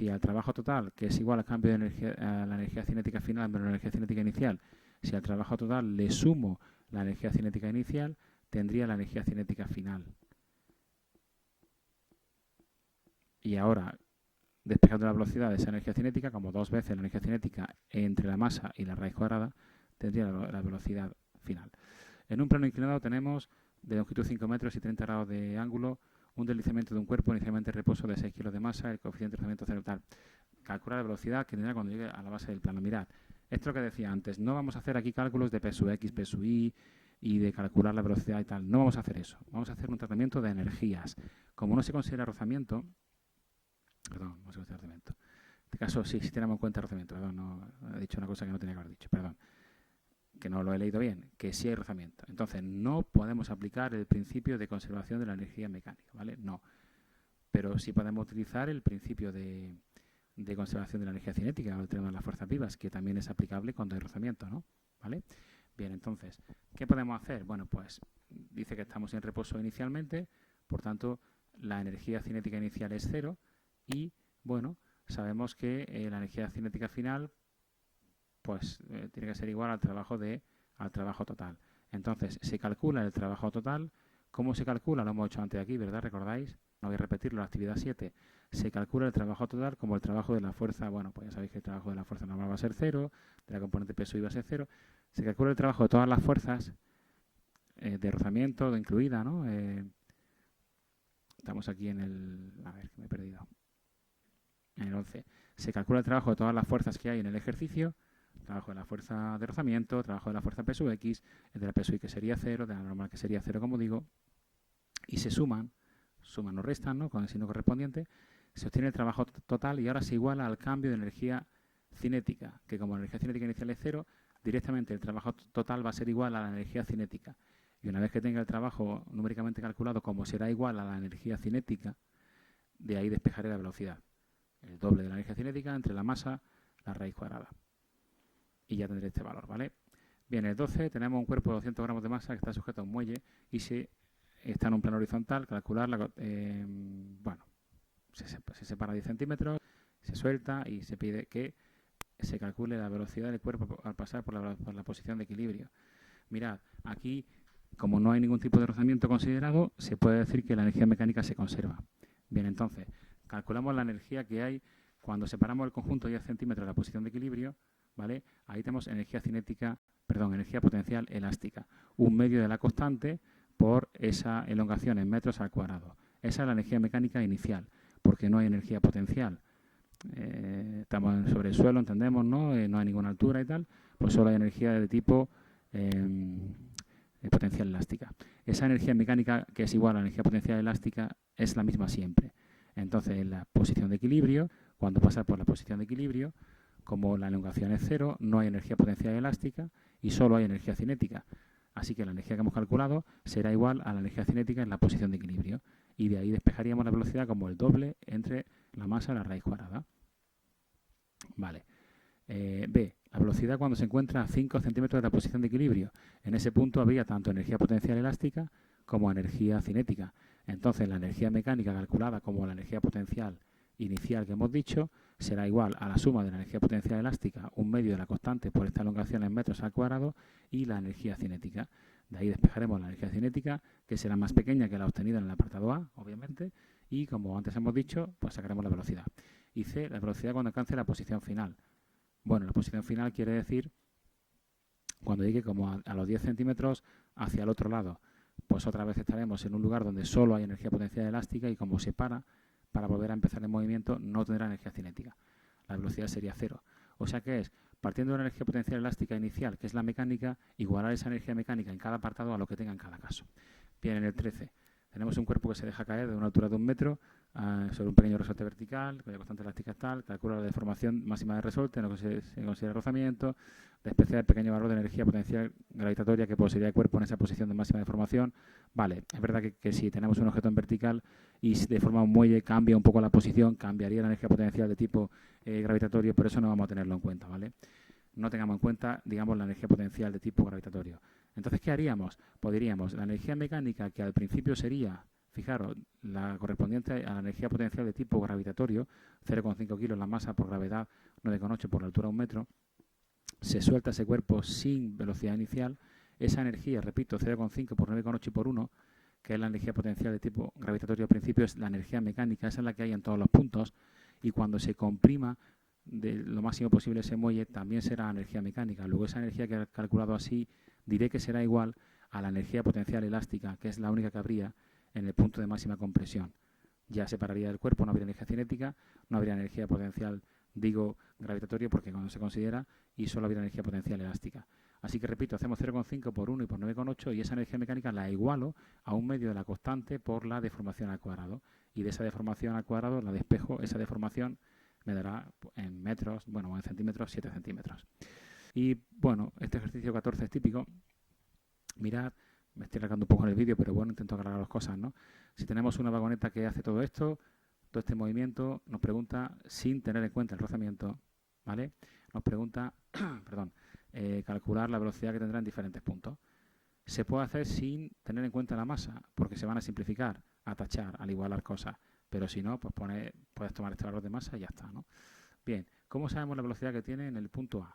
al trabajo total, que es igual al cambio de energía, a la energía cinética final menos la energía cinética inicial, si al trabajo total le sumo la energía cinética inicial, tendría la energía cinética final. Y ahora, despejando la velocidad de esa energía cinética, como 2 veces la energía cinética entre la masa y la raíz cuadrada, tendría la velocidad final. En un plano inclinado tenemos de longitud 5 metros y 30 grados de ángulo un deslizamiento de un cuerpo inicialmente reposo de 6 kilos de masa, el coeficiente de rozamiento cero tal. Calcular la velocidad que tendrá cuando llegue a la base del plano. Mirad, esto es lo que decía antes, no vamos a hacer aquí cálculos de P sub X, P sub Y y de calcular la velocidad y tal. No vamos a hacer eso. Vamos a hacer un tratamiento de energías. Como no se considera rozamiento, perdón, no se considera rozamiento. En este caso sí tenemos en cuenta rozamiento, perdón, no, he dicho una cosa que no tenía que haber dicho, perdón. Que no lo he leído bien, que sí hay rozamiento. Entonces, no podemos aplicar el principio de conservación de la energía mecánica, ¿vale? No. Pero sí podemos utilizar el principio de conservación de la energía cinética, el tema de las fuerzas vivas, que también es aplicable cuando hay rozamiento, ¿no? ¿Vale? Bien, entonces, ¿qué podemos hacer? Bueno, pues dice que estamos en reposo inicialmente, por tanto, la energía cinética inicial es 0 y, bueno, sabemos que la energía cinética final pues tiene que ser igual al trabajo total. Entonces, se calcula el trabajo total. ¿Cómo se calcula? Lo hemos hecho antes aquí, ¿verdad? ¿Recordáis? No voy a repetirlo, la actividad 7. Se calcula el trabajo total como el trabajo de la fuerza. Bueno, pues ya sabéis que el trabajo de la fuerza normal va a ser 0, de la componente peso I va a ser 0. Se calcula el trabajo de todas las fuerzas de rozamiento, incluida, ¿no? Estamos aquí en el... A ver, que me he perdido. En el 11. Se calcula el trabajo de todas las fuerzas que hay en el ejercicio. Trabajo de la fuerza de rozamiento, trabajo de la fuerza P sub X, el de la P sub Y que sería 0, de la normal que sería 0, como digo, y se suman o restan, ¿no? Con el signo correspondiente, se obtiene el trabajo total y ahora se iguala al cambio de energía cinética, que como la energía cinética inicial es 0, directamente el trabajo total va a ser igual a la energía cinética. Y una vez que tenga el trabajo numéricamente calculado como será igual a la energía cinética, de ahí despejaré la velocidad. El doble de la energía cinética entre la masa, la raíz cuadrada. Y ya tendré este valor, ¿vale? Bien, el 12 tenemos un cuerpo de 200 gramos de masa que está sujeto a un muelle y está en un plano horizontal. Calcularla, bueno, se separa 10 centímetros, se suelta y se pide que se calcule la velocidad del cuerpo al pasar por la posición de equilibrio. Mirad, aquí, como no hay ningún tipo de rozamiento considerado, se puede decir que la energía mecánica se conserva. Bien, entonces, calculamos la energía que hay cuando separamos el conjunto 10 centímetros de la posición de equilibrio, ¿vale? Ahí tenemos energía potencial elástica, un medio de la constante por esa elongación en metros al cuadrado. Esa es la energía mecánica inicial, porque no hay energía potencial. Estamos sobre el suelo, entendemos, ¿no? No hay ninguna altura y tal, pues solo hay energía de tipo potencial elástica. Esa energía mecánica, que es igual a la energía potencial elástica, es la misma siempre. Entonces, en la posición de equilibrio, cuando pasa por la posición de equilibrio, como la elongación es 0, no hay energía potencial elástica y solo hay energía cinética. Así que la energía que hemos calculado será igual a la energía cinética en la posición de equilibrio. Y de ahí despejaríamos la velocidad como el doble entre la masa y la raíz cuadrada. Vale. B. La velocidad cuando se encuentra a 5 centímetros de la posición de equilibrio. En ese punto habría tanto energía potencial elástica como energía cinética. Entonces la energía mecánica calculada como la energía potencial inicial que hemos dicho será igual a la suma de la energía potencial elástica, un medio de la constante por esta elongación en metros al cuadrado, y la energía cinética. De ahí despejaremos la energía cinética, que será más pequeña que la obtenida en el apartado A, obviamente, y como antes hemos dicho, pues sacaremos la velocidad. Y C, la velocidad cuando alcance la posición final. Bueno, la posición final quiere decir cuando llegue como a los 10 centímetros hacia el otro lado. Pues otra vez estaremos en un lugar donde solo hay energía potencial elástica y como se para volver a empezar el movimiento no tendrá energía cinética. La velocidad sería 0. O sea que es, partiendo de una energía potencial elástica inicial, que es la mecánica, igualar esa energía mecánica en cada apartado a lo que tenga en cada caso. Bien, en el 13 tenemos un cuerpo que se deja caer de una altura de 1 metro sobre un pequeño resorte vertical, cuya constante elástica es tal, calcula la deformación máxima de resorte, en lo que se considera rozamiento, despreciar el pequeño valor de energía potencial gravitatoria que poseería el cuerpo en esa posición de máxima deformación. Vale, es verdad que si tenemos un objeto en vertical y de forma un muelle cambia un poco la posición, cambiaría la energía potencial de tipo gravitatorio, pero eso no vamos a tenerlo en cuenta, ¿vale? no tengamos en cuenta, digamos, la energía potencial de tipo gravitatorio. Entonces, ¿qué haríamos? Pues diríamos, la energía mecánica, que al principio sería, fijaros, la correspondiente a la energía potencial de tipo gravitatorio, 0,5 kilos la masa por gravedad, 9,8 por la altura 1 metro, se suelta ese cuerpo sin velocidad inicial, esa energía, repito, 0,5 por 9,8 y por 1, que es la energía potencial de tipo gravitatorio al principio, es la energía mecánica, esa es la que hay en todos los puntos, y cuando se comprima de lo máximo posible ese muelle, también será energía mecánica. Luego esa energía que he calculado así, diré que será igual a la energía potencial elástica, que es la única que habría en el punto de máxima compresión. Ya separaría del cuerpo, no habría energía cinética, no habría energía potencial, digo gravitatorio porque cuando se considera, y solo habría energía potencial elástica. Así que repito, hacemos 0,5 por 1 y por 9,8 y esa energía mecánica la igualo a un medio de la constante por la deformación al cuadrado. Y de esa deformación al cuadrado la despejo, esa deformación me dará en metros, bueno, en centímetros, 7 centímetros. Y bueno, este ejercicio 14 es típico. Mirad, me estoy alargando un poco en el vídeo, pero bueno, intento aclarar las cosas, ¿no? Si tenemos una vagoneta que hace todo esto, todo este movimiento, nos pregunta, sin tener en cuenta el rozamiento, ¿vale? Nos pregunta, perdón, calcular la velocidad que tendrá en diferentes puntos. Se puede hacer sin tener en cuenta la masa, porque se van a simplificar, a tachar, al igualar cosas. Pero si no, pues puedes tomar este valor de masa y ya está, ¿no? Bien, ¿cómo sabemos la velocidad que tiene en el punto A?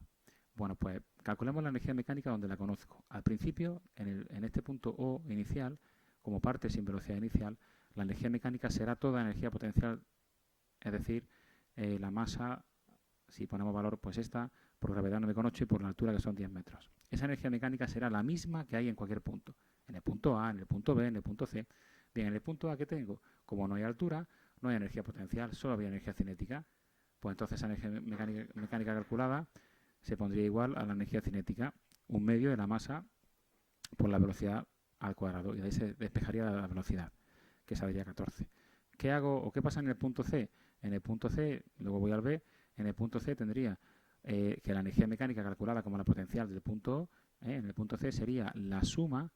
Bueno, pues calculemos la energía mecánica donde la conozco. Al principio, en este punto O inicial, como parte sin velocidad inicial, la energía mecánica será toda energía potencial, es decir, la masa, si ponemos valor, pues esta, por gravedad 9,8 y por la altura que son 10 metros. Esa energía mecánica será la misma que hay en cualquier punto. En el punto A, en el punto B, en el punto C. Bien, en el punto A que tengo, como no hay altura, no hay energía potencial, solo había energía cinética. Pues entonces esa energía mecánica calculada se pondría igual a la energía cinética, un medio de la masa por la velocidad al cuadrado. Y de ahí se despejaría la velocidad, que saldría 14. ¿Qué hago o qué pasa en el punto C? En el punto C, luego voy al B, en el punto C tendría que la energía mecánica calculada como la potencial del punto O, en el punto C sería la suma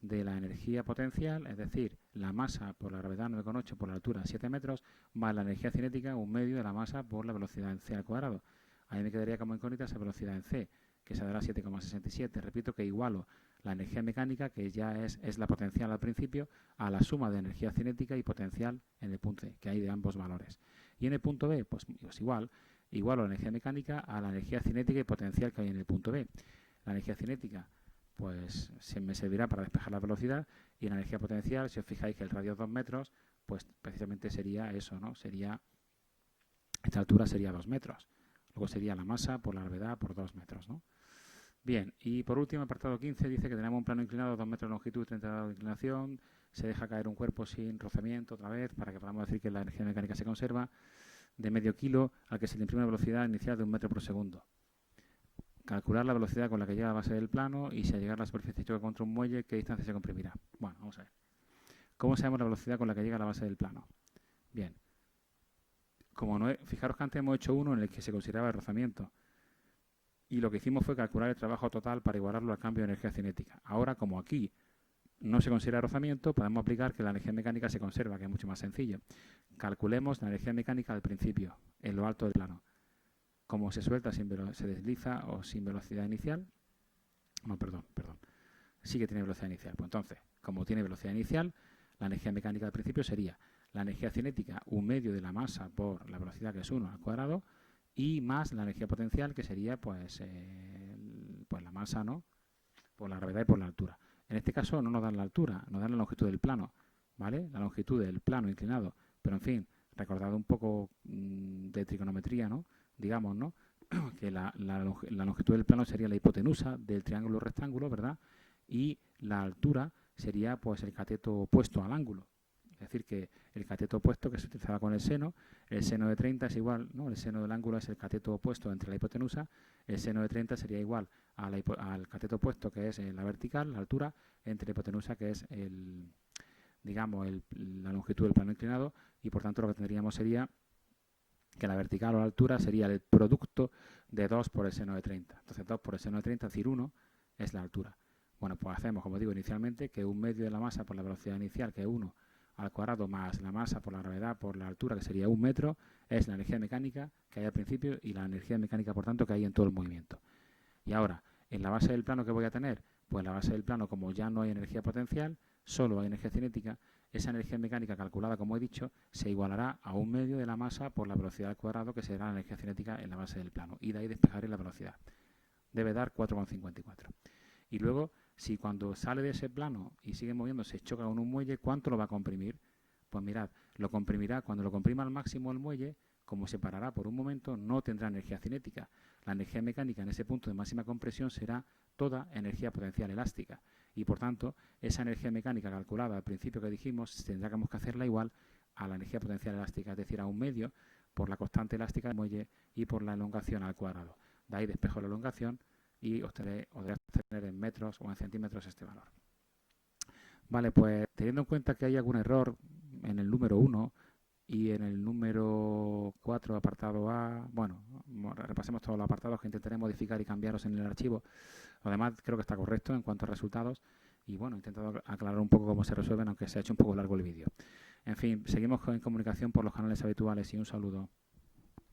de la energía potencial, es decir, la masa por la gravedad 9,8 por la altura 7 metros, más la energía cinética, un medio de la masa por la velocidad en C al cuadrado. Ahí me quedaría como incógnita esa velocidad en C, que se dará 7,67. Repito que igualo la energía mecánica, que ya es la potencial al principio, a la suma de energía cinética y potencial en el punto C, que hay de ambos valores. Y en el punto B, pues igual, igualo la energía mecánica a la energía cinética y potencial que hay en el punto B. La energía cinética, pues me servirá para despejar la velocidad, y la energía potencial, si os fijáis que el radio es 2 metros, pues precisamente sería eso, ¿no? Esta altura sería 2 metros. Luego sería la masa por la gravedad por 2 metros, ¿no? Bien, y por último, apartado 15 dice que tenemos un plano inclinado, 2 metros de longitud, 30 grados de inclinación, se deja caer un cuerpo sin rozamiento otra vez, para que podamos decir que la energía mecánica se conserva, de medio kilo, al que se le imprime una velocidad inicial de 1 metro por segundo. Calcular la velocidad con la que llega a la base del plano y si al llegar a la superficie choca contra un muelle, ¿qué distancia se comprimirá? Bueno, vamos a ver. ¿Cómo sabemos la velocidad con la que llega a la base del plano? Bien. Fijaros que antes hemos hecho uno en el que se consideraba el rozamiento. Y lo que hicimos fue calcular el trabajo total para igualarlo al cambio de energía cinética. Ahora, como aquí no se considera rozamiento, podemos aplicar que la energía mecánica se conserva, que es mucho más sencillo. Calculemos la energía mecánica al principio, en lo alto del plano. Como se suelta, se desliza o sin velocidad inicial. No, perdón. Sí que tiene velocidad inicial. Pues entonces, como tiene velocidad inicial, la energía mecánica al principio sería la energía cinética, un medio de la masa por la velocidad, que es 1 al cuadrado, y más la energía potencial, que sería pues la masa, ¿no?, por la gravedad y por la altura. En este caso no nos dan la altura, nos dan la longitud del plano, ¿vale? La longitud del plano inclinado. Pero en fin, recordad un poco de trigonometría, ¿no?, digamos, ¿no?, que la longitud del plano sería la hipotenusa del triángulo rectángulo, ¿verdad? Y la altura sería pues el cateto opuesto al ángulo. Es decir, que el cateto opuesto que se utilizaba con el seno de 30 es igual, ¿no? El seno del ángulo es el cateto opuesto entre la hipotenusa, el seno de 30 sería igual al cateto opuesto, que es la vertical, la altura, entre la hipotenusa, que es la longitud del plano inclinado, y por tanto lo que tendríamos sería que la vertical o la altura sería el producto de 2 por el seno de 30. Entonces 2 por el seno de 30, es decir, 1, es la altura. Bueno, pues hacemos, como digo inicialmente, que un medio de la masa por la velocidad inicial, que es 1 al cuadrado, más la masa por la gravedad por la altura, que sería 1 metro, es la energía mecánica que hay al principio y la energía mecánica, por tanto, que hay en todo el movimiento. Y ahora, en la base del plano, ¿qué voy a tener? Pues en la base del plano, como ya no hay energía potencial, solo hay energía cinética, esa energía mecánica calculada, como he dicho, se igualará a 1/2 de la masa por la velocidad al cuadrado, que será la energía cinética en la base del plano. Y de ahí despejaré la velocidad. Debe dar 4,54. Y luego, si cuando sale de ese plano y sigue moviéndose choca con un muelle, ¿cuánto lo va a comprimir? Pues mirad, lo comprimirá, cuando lo comprima al máximo el muelle, como se parará por un momento, no tendrá energía cinética. La energía mecánica en ese punto de máxima compresión será toda energía potencial elástica. Y por tanto, esa energía mecánica calculada al principio que dijimos, tendríamos que hacerla igual a la energía potencial elástica, es decir, a 1/2 por la constante elástica del muelle y por la elongación al cuadrado. De ahí despejo la elongación y obtener en metros o en centímetros este valor. Vale, pues teniendo en cuenta que hay algún error en el número 1 y en el número 4, apartado A, bueno, repasemos todos los apartados que intentaré modificar y cambiaros en el archivo. Además, creo que está correcto en cuanto a resultados y bueno, he intentado aclarar un poco cómo se resuelven, aunque se ha hecho un poco largo el vídeo. En fin, seguimos en comunicación por los canales habituales y un saludo.